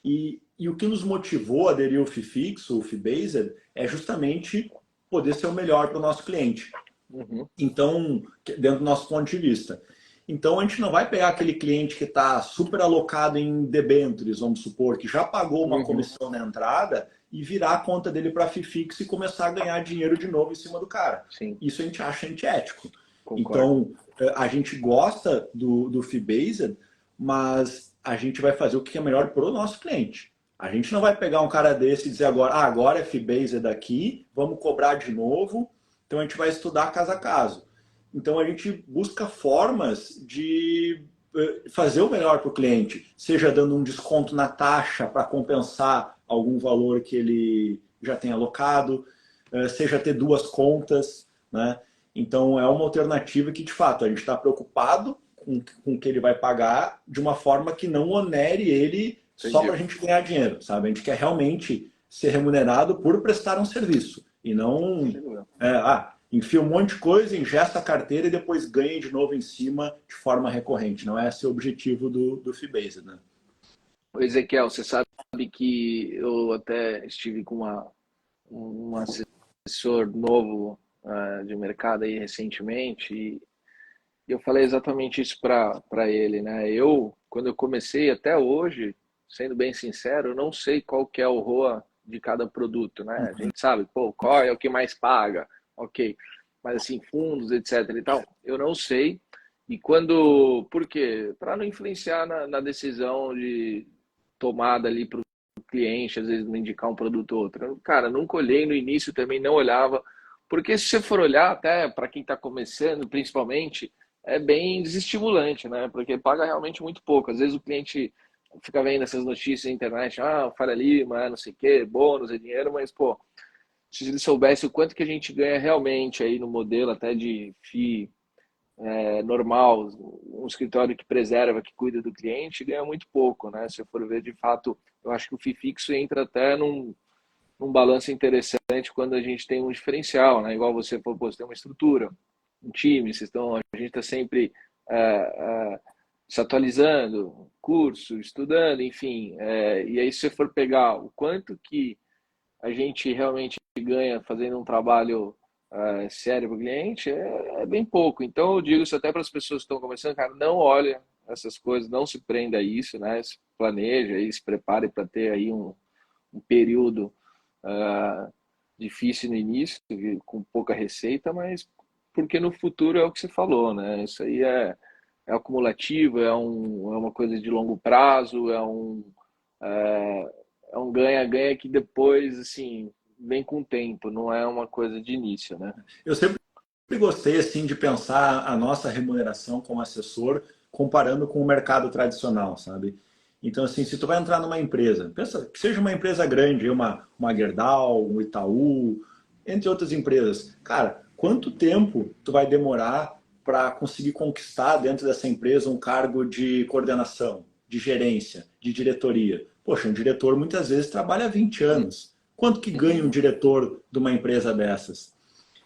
E o que nos motivou a aderir ao FIFIX, o FIBased, é justamente poder ser o melhor para o nosso cliente. Uhum, Então, dentro do nosso ponto de vista. Então, a gente não vai pegar aquele cliente que está super alocado em debêntures, vamos supor, que já pagou uma uhum, comissão na entrada e virar a conta dele para a FIFIX e começar a ganhar dinheiro de novo em cima do cara. sim, Isso a gente acha antiético. concordo. Então, a gente gosta do FIBased, mas a gente vai fazer o que é melhor para o nosso cliente. A gente não vai pegar um cara desse e dizer agora, agora é FIBased aqui, vamos cobrar de novo. Então, a gente vai estudar caso a caso. Então, a gente busca formas de fazer o melhor para o cliente, seja dando um desconto na taxa para compensar algum valor que ele já tem alocado, seja ter duas contas, né? Então, é uma alternativa que, de fato, a gente está preocupado com o que ele vai pagar de uma forma que não onere ele só para Entendi. a gente ganhar dinheiro, sabe? A gente quer realmente ser remunerado por prestar um serviço e não enfia um monte de coisa, ingesta a carteira e depois ganha de novo em cima de forma recorrente. Não é esse o objetivo do FIBase, né? Ô, Ezequiel, você sabe que eu até estive com um assessor novo de mercado aí recentemente e eu falei exatamente isso para ele, né? Quando eu comecei até hoje, sendo bem sincero, eu não sei qual que é o ROA de cada produto, né? A gente sabe, pô, qual é o que mais paga, ok. Mas assim, fundos, etc e tal, eu não sei. E quando, por quê? Para não influenciar na decisão de tomada ali para o cliente, às vezes me indicar um produto ou outro. Cara, nunca olhei no início, também não olhava, porque se você for olhar, até para quem está começando, principalmente, é bem desestimulante, né? Porque paga realmente muito pouco. Às vezes o cliente fica vendo essas notícias na internet, Faria Lima, não sei o quê, bônus, é dinheiro, mas, pô, se ele soubesse o quanto que a gente ganha realmente aí no modelo até de FII normal, um escritório que preserva, que cuida do cliente, ganha muito pouco, né? Se eu for ver, de fato, eu acho que o FII fixo entra até num balanço interessante quando a gente tem um diferencial, né? Igual você falou, pô, você tem uma estrutura, um time, a gente está sempre se atualizando, curso, estudando, enfim. E aí, se você for pegar o quanto que a gente realmente ganha fazendo um trabalho sério para o cliente, é bem pouco. Então, eu digo isso até para as pessoas que estão começando, cara, não olha essas coisas, não se prenda a isso, né? Se planeja e se prepare para ter aí um período uh, difícil no início, com pouca receita, mas porque no futuro é o que você falou, né? Isso aí é acumulativo, é uma coisa de longo prazo, é, é um ganha-ganha que depois, assim, vem com o tempo, não é uma coisa de início, né? Eu sempre gostei assim de pensar a nossa remuneração como assessor comparando com o mercado tradicional, sabe? Então, assim, se tu vai entrar numa empresa, pensa que seja uma empresa grande, uma Gerdau, um Itaú, entre outras empresas. Cara, quanto tempo tu vai demorar para conseguir conquistar dentro dessa empresa um cargo de coordenação, de gerência, de diretoria? Poxa, um diretor muitas vezes trabalha 20 anos. Quanto que ganha um Uhum. diretor de uma empresa dessas?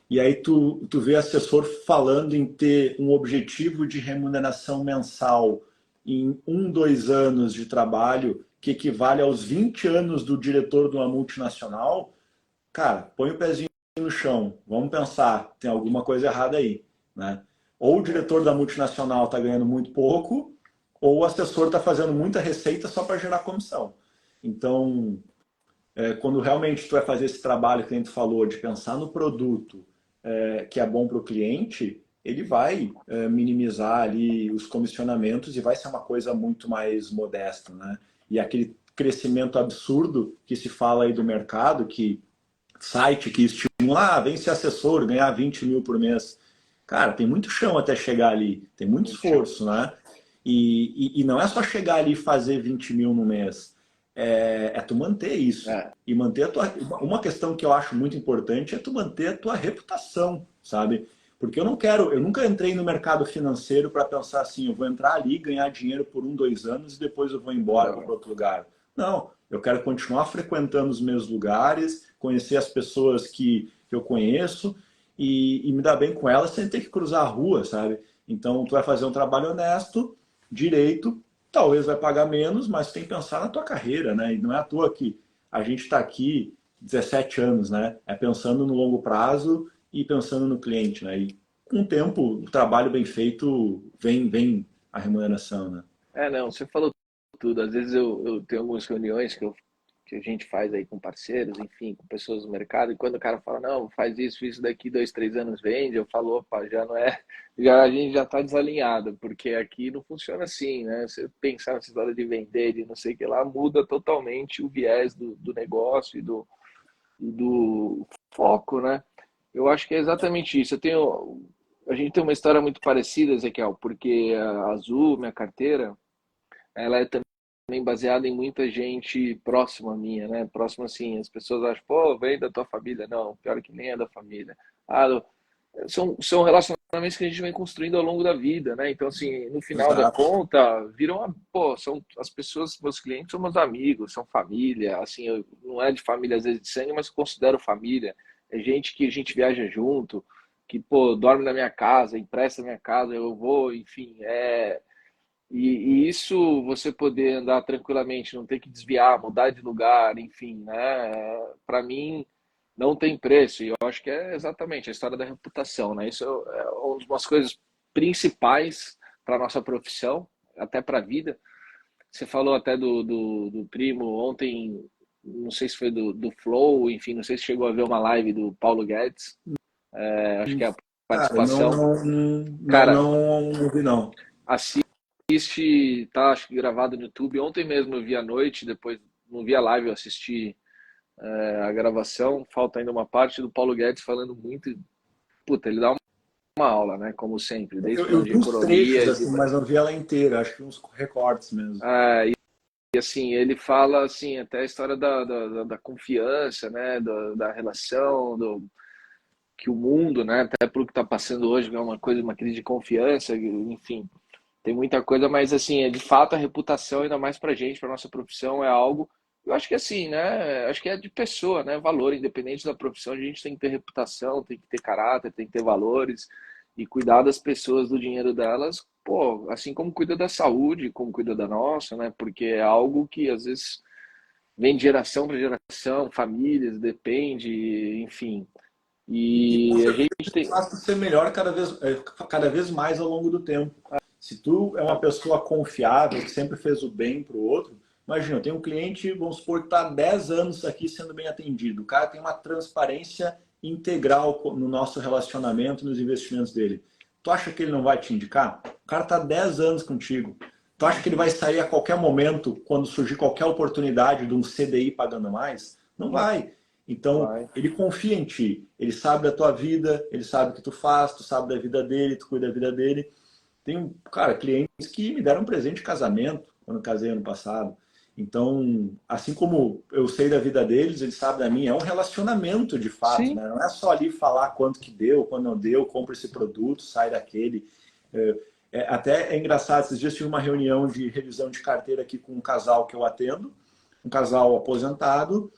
E aí tu vê assessor falando em ter um objetivo de remuneração mensal em 1, 2 anos de trabalho, que equivale aos 20 anos do diretor de uma multinacional. Cara, põe o pezinho no chão, vamos pensar, tem alguma coisa errada aí, né? Ou o diretor da multinacional está ganhando muito pouco, ou o assessor está fazendo muita receita só para gerar comissão. Então, quando realmente tu vai fazer esse trabalho que a gente falou, de pensar no produto que é bom para o cliente, ele vai minimizar ali os comissionamentos e vai ser uma coisa muito mais modesta, né? E aquele crescimento absurdo que se fala aí do mercado, que site que estimula, vem ser assessor, ganhar 20 mil por mês. Cara, tem muito chão até chegar ali, tem muito Muito show. esforço, né? E não é só chegar ali e fazer 20 mil no mês, é tu manter isso. É, E manter a tua. Uma questão que eu acho muito importante é tu manter a tua reputação, sabe? Porque eu nunca entrei no mercado financeiro para pensar assim, eu vou entrar ali, ganhar dinheiro por 1, 2 anos e depois eu vou embora para não, outro lugar. Não, eu quero continuar frequentando os meus lugares, conhecer as pessoas que eu conheço e me dar bem com elas sem ter que cruzar a rua, sabe? Então, tu vai fazer um trabalho honesto, direito, talvez vai pagar menos, mas tem que pensar na tua carreira, né? E não é à toa que a gente está aqui 17 anos, né? É pensando no longo prazo e pensando no cliente, né? E com o tempo, o trabalho bem feito vem a remuneração, né? É, não, você falou tudo. Às vezes eu tenho algumas reuniões que a gente faz aí com parceiros, enfim, com pessoas do mercado, e quando o cara fala, não, faz isso daqui 2, 3 anos vende, eu falo, opa, já não é, já, a gente já está desalinhado, porque aqui não funciona assim, né? Você pensar nessa história de vender, de não sei o que lá, muda totalmente o viés do negócio e do foco, né? Eu acho que é exatamente isso. A gente tem uma história muito parecida, Ezequiel, porque a Azul, minha carteira, ela é também baseada em muita gente próxima a minha, né? Próxima assim, as pessoas acham, pô, vem da tua família. Não, pior que nem é da família. Ah, são relacionamentos que a gente vem construindo ao longo da vida, né? Então, assim, no final da Exato. conta, pô, são as pessoas, meus clientes são meus amigos, são família, assim, não é de família às vezes de sangue, mas eu considero família. É gente que a gente viaja junto, que, pô, dorme na minha casa, empresta na minha casa, eu vou, enfim, e isso você poder andar tranquilamente, não ter que desviar, mudar de lugar, enfim, né? Para mim não tem preço. E eu acho que é exatamente a história da reputação, né? Isso é uma das coisas principais para nossa profissão, até para a vida. Você falou até do primo ontem, não sei se foi do Flow, enfim, não sei se chegou a ver uma live do Paulo Guedes. Acho que é a Cara, participação. Cara, não vi não. assiste, tá, acho que gravado no YouTube. Ontem mesmo eu vi à noite, depois não vi a live, eu assisti a gravação. Falta ainda uma parte do Paulo Guedes falando muito. Puta, ele dá uma aula, né? Como sempre, desde Eu falando de vi uns trechos economia, assim, mas não vi ela inteira, acho que uns recortes mesmo. e assim, ele fala assim, até a história da confiança, né? Da relação, que o mundo, né? Até pelo que está passando hoje, que é uma coisa, uma crise de confiança, enfim. Tem muita coisa, mas assim, de fato a reputação, ainda mais pra gente, pra nossa profissão, é algo. Eu acho que assim, né? Acho que é de pessoa, né? Valor, independente da profissão, a gente tem que ter reputação, tem que ter caráter, tem que ter valores e cuidar das pessoas, do dinheiro delas, pô, assim como cuida da saúde, como cuida da nossa, né? Porque é algo que às vezes vem de geração para geração, famílias, depende, enfim. E com E a certeza gente tem. faz tu ser melhor cada vez mais ao longo do tempo. Se tu é uma pessoa confiável, que sempre fez o bem para o outro, imagina, eu tenho um cliente, vamos supor, que está há 10 anos aqui sendo bem atendido. O cara tem uma transparência integral no nosso relacionamento, nos investimentos dele. Tu acha que ele não vai te indicar? O cara está há 10 anos contigo. Tu acha que ele vai sair a qualquer momento, quando surgir qualquer oportunidade de um CDI pagando mais? Não vai. Então, Vai. ele confia em ti. Ele sabe da tua vida, ele sabe o que tu faz, tu sabe da vida dele, tu cuida da vida dele. Tem, cara, clientes que me deram um presente de casamento quando eu casei ano passado. Então, assim como eu sei da vida deles, eles sabem da minha. É um relacionamento de fato, Sim. né? Não é só ali falar quanto que deu, quando não deu, compra esse produto, sai daquele. Até é engraçado, esses dias tive uma reunião de revisão de carteira aqui com um casal que eu atendo, um casal aposentado.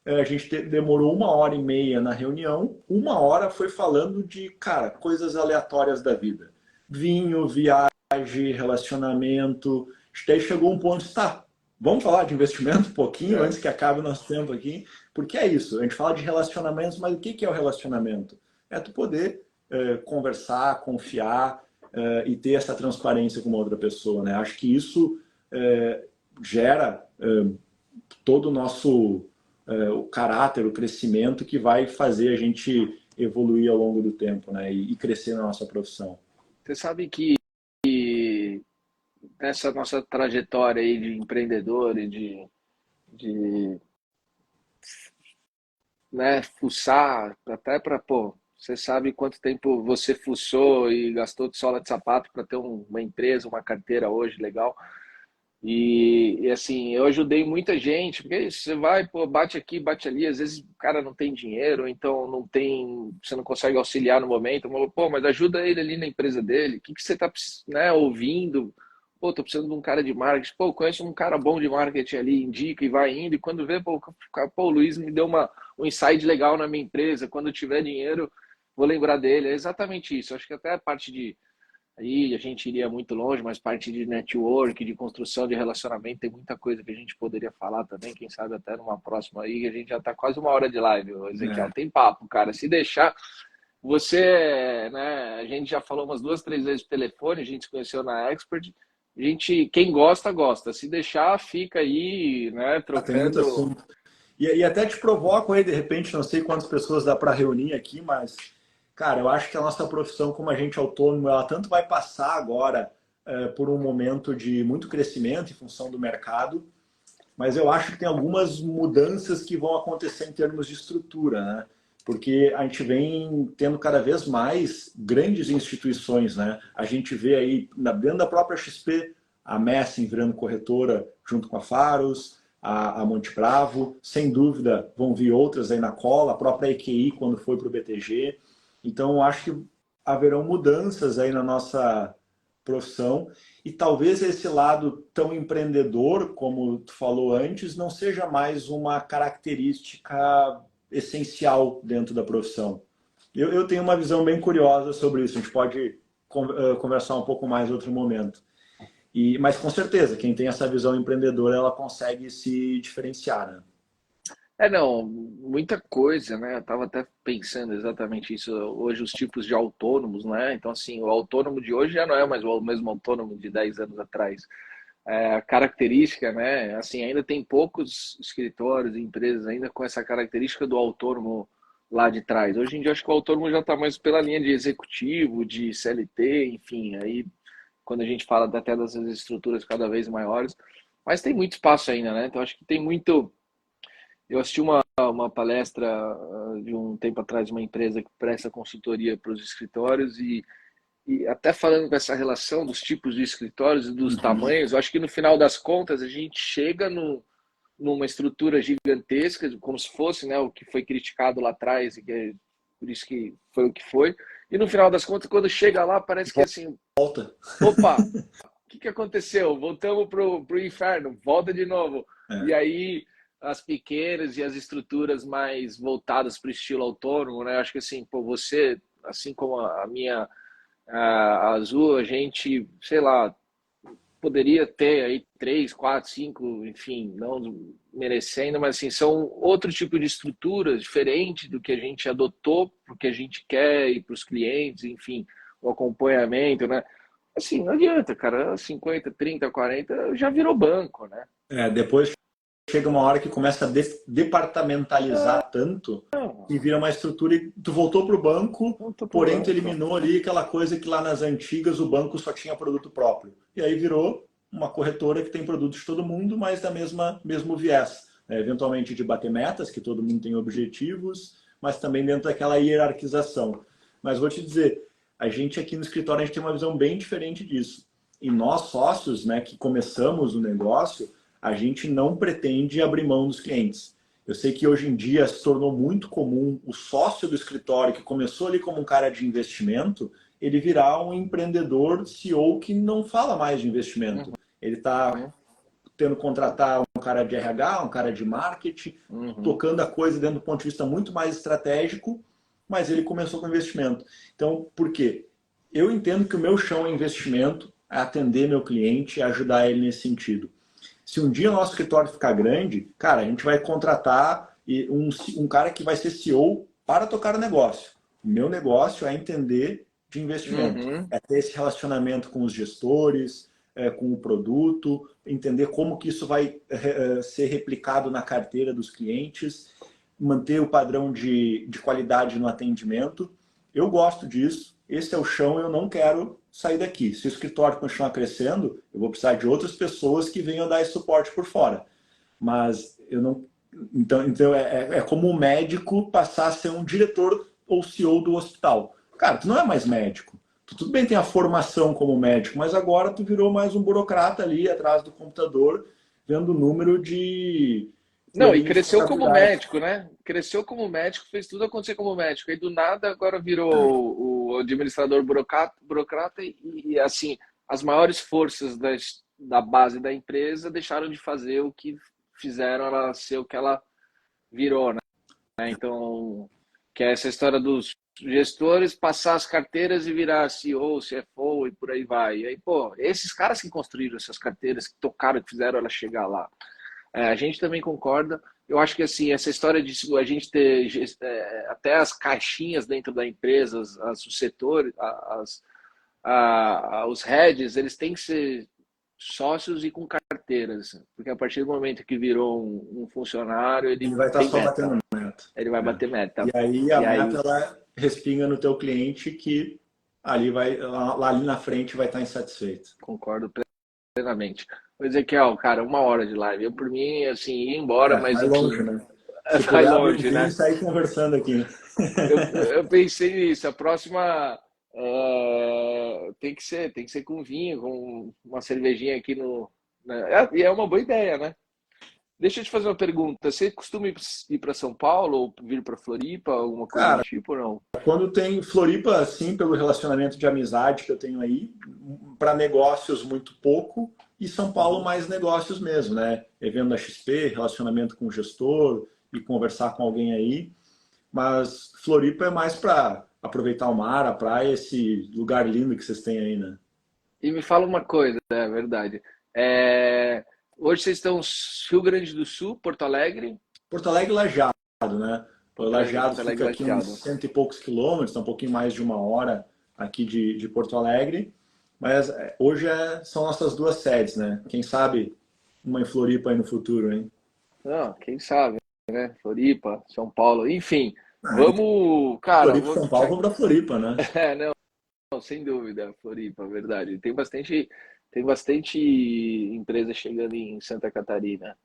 A gente demorou 1 hora e meia na reunião, 1 hora foi falando de, cara, coisas aleatórias da vida. Vinho, viagem, relacionamento. Daí chegou um ponto, tá, vamos falar de investimento um pouquinho É. antes que acabe o nosso tempo aqui, porque é isso, a gente fala de relacionamentos, mas o que é o relacionamento? É tu poder conversar, confiar e ter essa transparência com uma outra pessoa, né? Acho que isso gera todo o nosso o caráter, o crescimento que vai fazer a gente evoluir ao longo do tempo, né? E crescer na nossa profissão. Você sabe que nessa nossa trajetória aí de empreendedor e de né, fuçar, até para, pô, você sabe quanto tempo você fuçou e gastou de sola de sapato para ter uma empresa, uma carteira hoje legal. E assim, eu ajudei muita gente, porque é isso, você vai, pô, bate aqui, bate ali, às vezes o cara não tem dinheiro, então não tem, você não consegue auxiliar no momento, pô, mas ajuda ele ali na empresa dele, o que que você está, né, ouvindo? pô, tô precisando de um cara de marketing, pô, conheço um cara bom de marketing ali, indica e vai indo, e quando vê, pô, o Luiz me deu um insight legal na minha empresa, quando eu tiver dinheiro, vou lembrar dele. É exatamente isso. Acho que até a parte de aí a gente iria muito longe, mas parte de network, de construção de relacionamento, tem muita coisa que a gente poderia falar também, quem sabe até numa próxima aí, que a gente já está quase 1 hora de live, ô Ezequiel. É, Tem papo, cara. Se deixar, você, né, a gente já falou umas 2, 3 vezes por telefone, a gente se conheceu na Expert, a gente, quem gosta, gosta. Se deixar, fica aí, né, tem muito trocando. assunto. E até te provoco aí, de repente, não sei quantas pessoas dá para reunir aqui, mas, cara, eu acho que a nossa profissão como agente autônomo, ela tanto vai passar agora por um momento de muito crescimento em função do mercado, mas eu acho que tem algumas mudanças que vão acontecer em termos de estrutura, né? Porque a gente vem tendo cada vez mais grandes instituições, né? A gente vê aí, dentro da própria XP, a Messing virando corretora junto com a Faros, a Monte Bravo, sem dúvida vão vir outras aí na cola, a própria EQI quando foi para o BTG. Então, eu acho que haverão mudanças aí na nossa profissão e talvez esse lado tão empreendedor, como tu falou antes, não seja mais uma característica essencial dentro da profissão. Eu tenho uma visão bem curiosa sobre isso, a gente pode conversar um pouco mais em outro momento. Mas com certeza, quem tem essa visão empreendedora, ela consegue se diferenciar, né? Não, muita coisa, né? Eu estava até pensando exatamente isso. Hoje, os tipos de autônomos, né? Então, assim, o autônomo de hoje já não é mais o mesmo autônomo de 10 anos atrás. A característica, né? Assim, ainda tem poucos escritórios e empresas ainda com essa característica do autônomo lá de trás. Hoje em dia, acho que o autônomo já está mais pela linha de executivo, de CLT, enfim. Aí, quando a gente fala até dessas estruturas cada vez maiores, mas tem muito espaço ainda, né? Então, acho que tem muito. Eu assisti uma palestra de um tempo atrás de uma empresa que presta consultoria para os escritórios e até falando dessa relação dos tipos de escritórios e dos Uhum. tamanhos, eu acho que no final das contas a gente chega numa estrutura gigantesca, como se fosse, né, o que foi criticado lá atrás e que por isso que foi o que foi. E no final das contas, quando chega lá, parece que assim, Volta. opa, o que aconteceu? Voltamos pro inferno, volta de novo. E É. aí as pequenas e as estruturas mais voltadas para o estilo autônomo, né? Acho que assim, pô, você, assim como a minha a Azul, a gente, sei lá, poderia ter aí 3, 4, 5, enfim, não merecendo, mas assim, são outro tipo de estruturas diferente do que a gente adotou, porque a gente quer e para os clientes, enfim, o acompanhamento, né? Assim, não adianta, cara, 50, 30, 40 já virou banco, né? Depois chega uma hora que começa a departamentalizar tanto que vira uma estrutura e tu voltou para o banco, Não tô pro porém tu banco. eliminou ali aquela coisa que lá nas antigas o banco só tinha produto próprio. E aí virou uma corretora que tem produtos de todo mundo, mas da mesmo viés. Eventualmente de bater metas, que todo mundo tem objetivos, mas também dentro daquela hierarquização. Mas vou te dizer, a gente aqui no escritório a gente tem uma visão bem diferente disso. E nós sócios, né, que começamos o negócio, a gente não pretende abrir mão dos clientes. Eu sei que hoje em dia se tornou muito comum o sócio do escritório, que começou ali como um cara de investimento, ele virar um empreendedor CEO que não fala mais de investimento. Ele está Uhum, tendo que contratar um cara de RH, um cara de marketing, uhum. tocando a coisa dentro do ponto de vista muito mais estratégico, mas ele começou com investimento. Então, por quê? Eu entendo que o meu chão é investimento, é atender meu cliente e ajudar ele nesse sentido. Se um dia o nosso escritório ficar grande, cara, a gente vai contratar um cara que vai ser CEO para tocar o negócio. O meu negócio é entender de investimento, Uhum. é ter esse relacionamento com os gestores, com o produto, entender como que isso vai ser replicado na carteira dos clientes, manter o padrão de qualidade no atendimento. Eu gosto disso, esse é o chão, eu não quero sair daqui. Se o escritório continuar crescendo, eu vou precisar de outras pessoas que venham dar esse suporte por fora. Mas eu não. Então é como um médico passar a ser um diretor ou CEO do hospital. Cara, tu não é mais médico. Tu, tudo bem tem a formação como médico, mas agora tu virou mais um burocrata ali atrás do computador, vendo o número de Não, e planilhas de cresceu como contabilidade. médico, né? Cresceu como médico, fez tudo acontecer como médico. Aí do nada agora virou o administrador burocrata, assim, as maiores forças da base da empresa deixaram de fazer o que fizeram ela ser o que ela virou, né? Então, que é essa história dos gestores passar as carteiras e virar CEO, CFO e por aí vai. E aí, pô, esses caras que construíram essas carteiras, que tocaram, que fizeram ela chegar lá. A gente também concorda. Eu acho que assim, essa história de a gente ter até as caixinhas dentro da empresa, os setores, os heads, eles têm que ser sócios e com carteiras, porque a partir do momento que virou um funcionário, ele Ele vai estar tem só meta, batendo meta. ele vai É. bater meta. E aí a E meta aí, ela respinga no teu cliente que lá ali na frente vai estar insatisfeito. concordo plenamente. O Ezequiel, cara, 1 hora de live. Eu, por mim, assim, ir embora, mas Vai longe, enfim, né? Se vai puder abrir um longe, vinho e né? sair conversando aqui. Eu pensei nisso. A próxima tem que ser com vinho, com uma cervejinha aqui no. E é uma boa ideia, né? Deixa eu te fazer uma pergunta. Você costuma ir para São Paulo ou vir para Floripa, alguma coisa do Cara, tipo ou não? quando tem Floripa, assim, pelo relacionamento de amizade que eu tenho aí, para negócios muito pouco, e São Paulo Uhum. mais negócios mesmo, né? Evento da XP, relacionamento com o gestor e conversar com alguém aí. Mas Floripa é mais para aproveitar o mar, a praia, esse lugar lindo que vocês têm aí, né? E me fala uma coisa, é verdade. É, Hoje vocês estão Rio Grande do Sul, Porto Alegre? Porto Alegre Lajeado, né? Lajeado Porto Alegre fica aqui uns Lajeado. cento e poucos quilômetros, tá um pouquinho mais de 1 hora aqui de Porto Alegre. Mas hoje são nossas duas sedes, né? Quem sabe uma em Floripa aí no futuro, hein? Não, quem sabe, né? Floripa, São Paulo, enfim. Ah, e Vamos, cara, Floripa e São Paulo vão para Floripa, né? não, sem dúvida, Floripa, verdade. Tem bastante empresa chegando em Santa Catarina,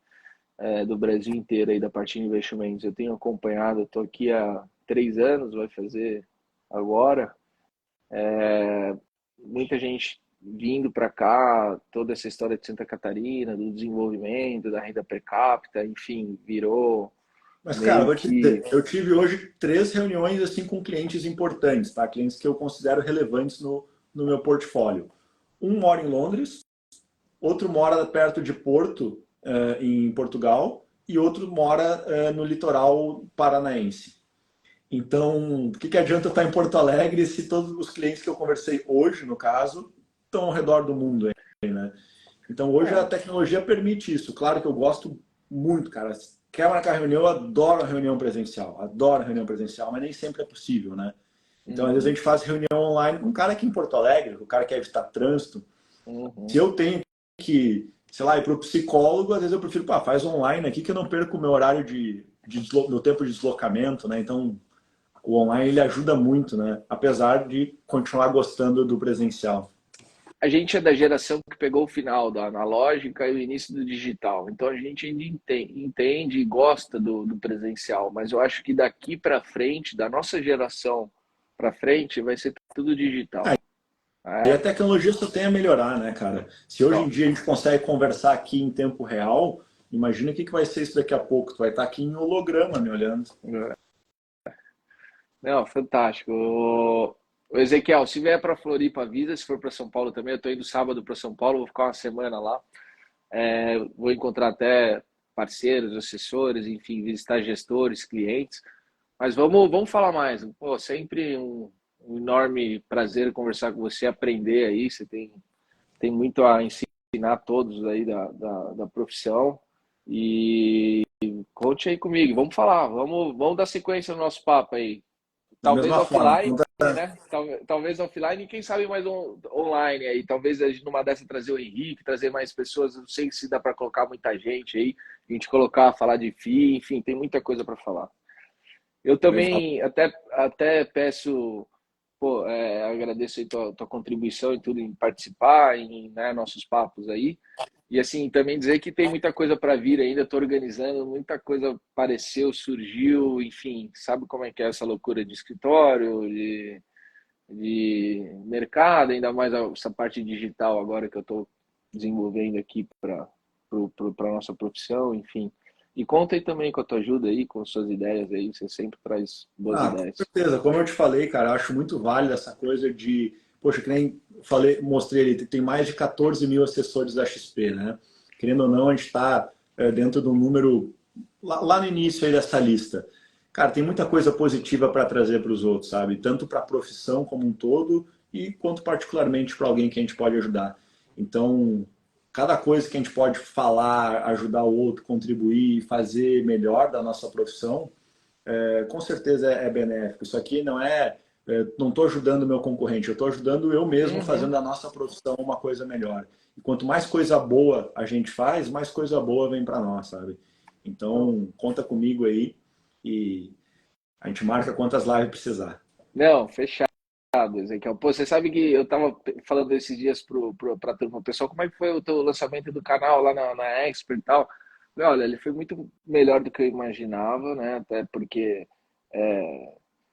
do Brasil inteiro aí da parte de investimentos. Eu tenho acompanhado, estou aqui há 3 anos, vai fazer agora. Muita gente vindo para cá, toda essa história de Santa Catarina, do desenvolvimento, da renda per capita, enfim, virou Mas, cara, meio vou te que. dizer, eu tive hoje 3 reuniões assim com clientes importantes, tá? Clientes que eu considero relevantes no meu portfólio. Um mora em Londres, outro mora perto de Porto, em Portugal, e outro mora no litoral paranaense. Então, o que adianta eu estar em Porto Alegre se todos os clientes que eu conversei hoje, no caso, estão ao redor do mundo aí, né? Então, hoje a É, tecnologia permite isso. Claro que eu gosto muito, cara. Quer marcar reunião, eu adoro reunião presencial, mas nem sempre é possível, né? Então, às vezes a uhum, gente faz reunião online com um cara aqui em Porto Alegre, o cara quer evitar trânsito. Se uhum. eu tenho que, sei lá, ir para o psicólogo, às vezes eu prefiro, pá, faz online aqui que eu não perco o meu horário meu tempo de deslocamento, né? Então, o online ele ajuda muito, né? Apesar de continuar gostando do presencial. A gente é da geração que pegou o final da analógica e o início do digital. Então a gente ainda entende e gosta do presencial, mas eu acho que daqui para frente, da nossa geração para frente, vai ser tudo Ah, digital. e a É, tecnologia só tem a melhorar, né, cara? Se hoje em só. dia a gente consegue conversar aqui em tempo real, imagina o que vai ser isso daqui a pouco. Tu vai estar aqui em holograma me olhando. Não, fantástico. O Ezequiel, se vier para Floripa, avisa. Se for para São Paulo também, eu estou indo sábado para São Paulo, vou ficar uma semana lá. Vou encontrar até parceiros, assessores, enfim, visitar gestores, clientes. Mas vamos falar mais. Pô, sempre um enorme prazer conversar com você, aprender aí. Você tem muito a ensinar a todos aí da profissão. E conte aí comigo. Vamos falar, vamos dar sequência no nosso papo aí. Da Talvez mesma forma, offline, né? Talvez offline e quem sabe mais online aí. Talvez a gente numa dessa trazer o Henrique, trazer mais pessoas. Não sei se dá para colocar muita gente aí. A gente colocar, falar de FII, enfim, tem muita coisa para falar. Eu legal. também até peço, pô, agradeço aí tua contribuição e tudo em participar, em, né, nossos papos aí. E assim, também dizer que tem muita coisa para vir ainda, estou organizando, muita coisa apareceu, surgiu, enfim, sabe como é que é essa loucura de escritório, de mercado, ainda mais essa parte digital agora que eu estou desenvolvendo aqui para a nossa profissão, enfim. E conta aí também com a tua ajuda aí, com suas ideias aí, você sempre traz boas Ah, com ideias. certeza. Como eu te falei, cara, eu acho muito válido essa coisa de poxa, que nem falei, mostrei ali, tem mais de 14 mil assessores da XP, né? Querendo ou não, a gente está dentro do número lá no início aí dessa lista. Cara, tem muita coisa positiva para trazer para os outros, sabe? Tanto para a profissão como um todo e quanto particularmente para alguém que a gente pode ajudar. Então, cada coisa que a gente pode falar, ajudar o outro, contribuir, fazer melhor da nossa profissão, com certeza é benéfico. Isso aqui não estou ajudando o meu concorrente, eu estou ajudando eu mesmo fazendo da nossa profissão uma coisa melhor. E quanto mais coisa boa a gente faz, mais coisa boa vem para nós, sabe? Então, conta comigo aí e a gente marca quantas lives precisar. Não, fechado, Ezequiel. Pô, você sabe que eu tava falando esses dias pra turma, pessoal, como é que foi o teu lançamento do canal lá na Expert e tal? Falei, olha, ele foi muito melhor do que eu imaginava, né? Até porque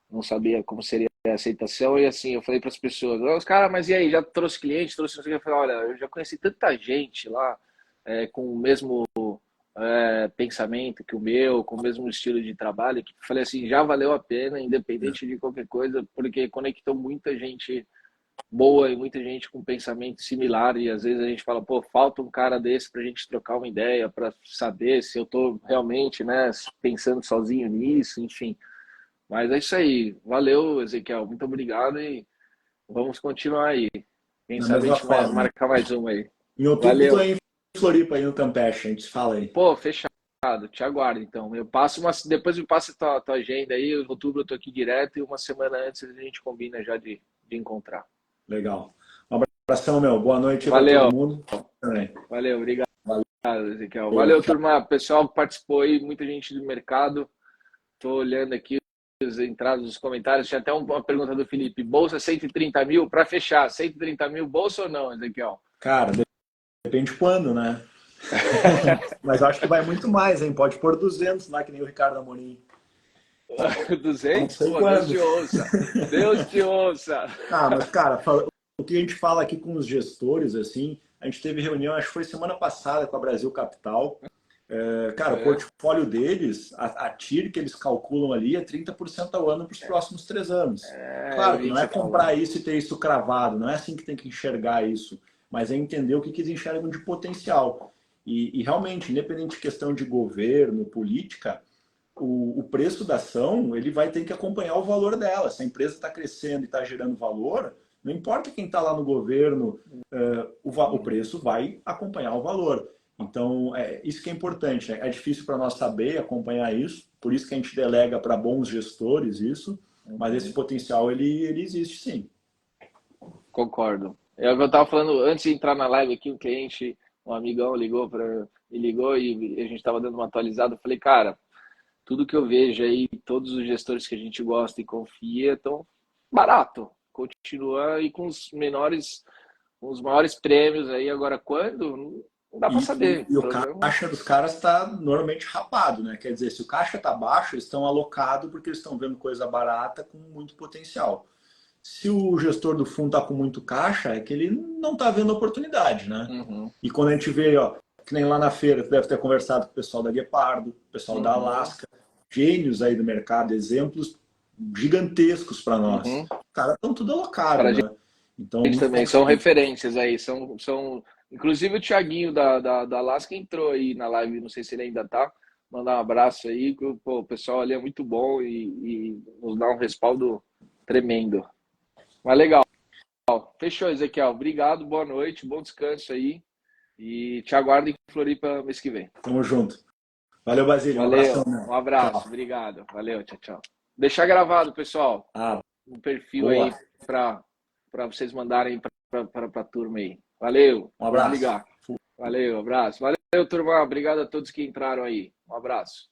não sabia como seria a aceitação. E assim, eu falei para as pessoas, os caras, mas e aí, já trouxe cliente, trouxe não sei o que. Eu falei, olha, eu já conheci tanta gente lá com o mesmo pensamento que o meu, com o mesmo estilo de trabalho, que falei assim, já valeu a pena, independente de qualquer coisa, porque conectou muita gente boa e muita gente com pensamento similar, e às vezes a gente fala, pô, falta um cara desse pra gente trocar uma ideia, para saber se eu tô realmente, né, pensando sozinho nisso, enfim. Mas é isso aí. Valeu, Ezequiel. Muito obrigado e vamos continuar aí. Quem Na sabe a mesma gente vai forma. marcar mais uma aí. Em outubro eu tô Valeu. aí em Floripa, aí no Campeche, a gente se fala aí. Pô, fechado. Te aguardo, então. Depois me passa tua agenda aí. Em outubro eu tô aqui direto e uma semana antes a gente combina já de encontrar. Legal. Um abração, meu. Boa noite para todo Valeu. mundo. Também. Valeu, obrigado, Valeu. Ezequiel. Valeu, turma. Pessoal que participou aí, muita gente do mercado. Tô olhando aqui as entradas dos comentários. Tinha até uma pergunta do Felipe. Bolsa 130 mil para fechar. 130 mil, bolsa ou não, Ezequiel? Cara, depende quando, né? Mas acho que vai muito mais, hein? Pode pôr 200 lá, que nem o Ricardo Amorim. Não 200? sei Pô, Deus quando. te ouça. Deus te ouça. Ah, mas, cara, o que a gente fala aqui com os gestores, assim, a gente teve reunião, acho que foi semana passada com a Brasil Capital. Cara, o portfólio deles, a TIR que eles calculam ali é 30% ao ano para os próximos 3 anos. Claro que não é comprar isso e ter isso cravado, não é assim que tem que enxergar isso, mas é entender o que eles enxergam de potencial. E realmente, independente de questão de governo, política, o preço da ação ele vai ter que acompanhar o valor dela. Se a empresa está crescendo e está gerando valor, não importa quem está lá no governo, o preço vai acompanhar o valor. Então, isso que é importante, né? É difícil para nós saber acompanhar isso, por isso que a gente delega para bons gestores isso, mas esse potencial ele existe sim. Concordo. É o que eu estava falando antes de entrar na live aqui, um cliente, um amigão me ligou e a gente estava dando uma atualizada. Eu falei, cara, tudo que eu vejo aí, todos os gestores que a gente gosta e confia, estão barato. Continua aí com os maiores prêmios aí. Agora, quando? Não dá para saber. E o caixa dos caras está normalmente rapado, né? Quer dizer, se o caixa está baixo, eles estão alocados porque eles estão vendo coisa barata com muito potencial. Se o gestor do fundo está com muito caixa, é que ele não está vendo oportunidade, né? E quando a gente vê, ó, que nem lá na feira, tu deve ter conversado com o pessoal da Guepardo, o pessoal da Alaska, gênios aí do mercado, exemplos gigantescos para nós. Os caras estão tudo alocados, né? Então, eles também são referências aí, inclusive o Thiaguinho da Alaska entrou aí na live, não sei se ele ainda tá. Mandar um abraço aí, pô, o pessoal ali é muito bom e nos dá um respaldo tremendo. Mas legal. Fechou, Ezequiel. Obrigado, boa noite, bom descanso aí. E te aguardo em Floripa mês que vem. Tamo junto. Valeu, Basílio. Valeu, Um abraço, tchau. Obrigado. Valeu, tchau, tchau. Deixar gravado, pessoal, um perfil boa. Aí para vocês mandarem para a turma aí. Valeu. Um abraço. Ligar. Valeu, abraço. Valeu, turma. Obrigado a todos que entraram aí. Um abraço.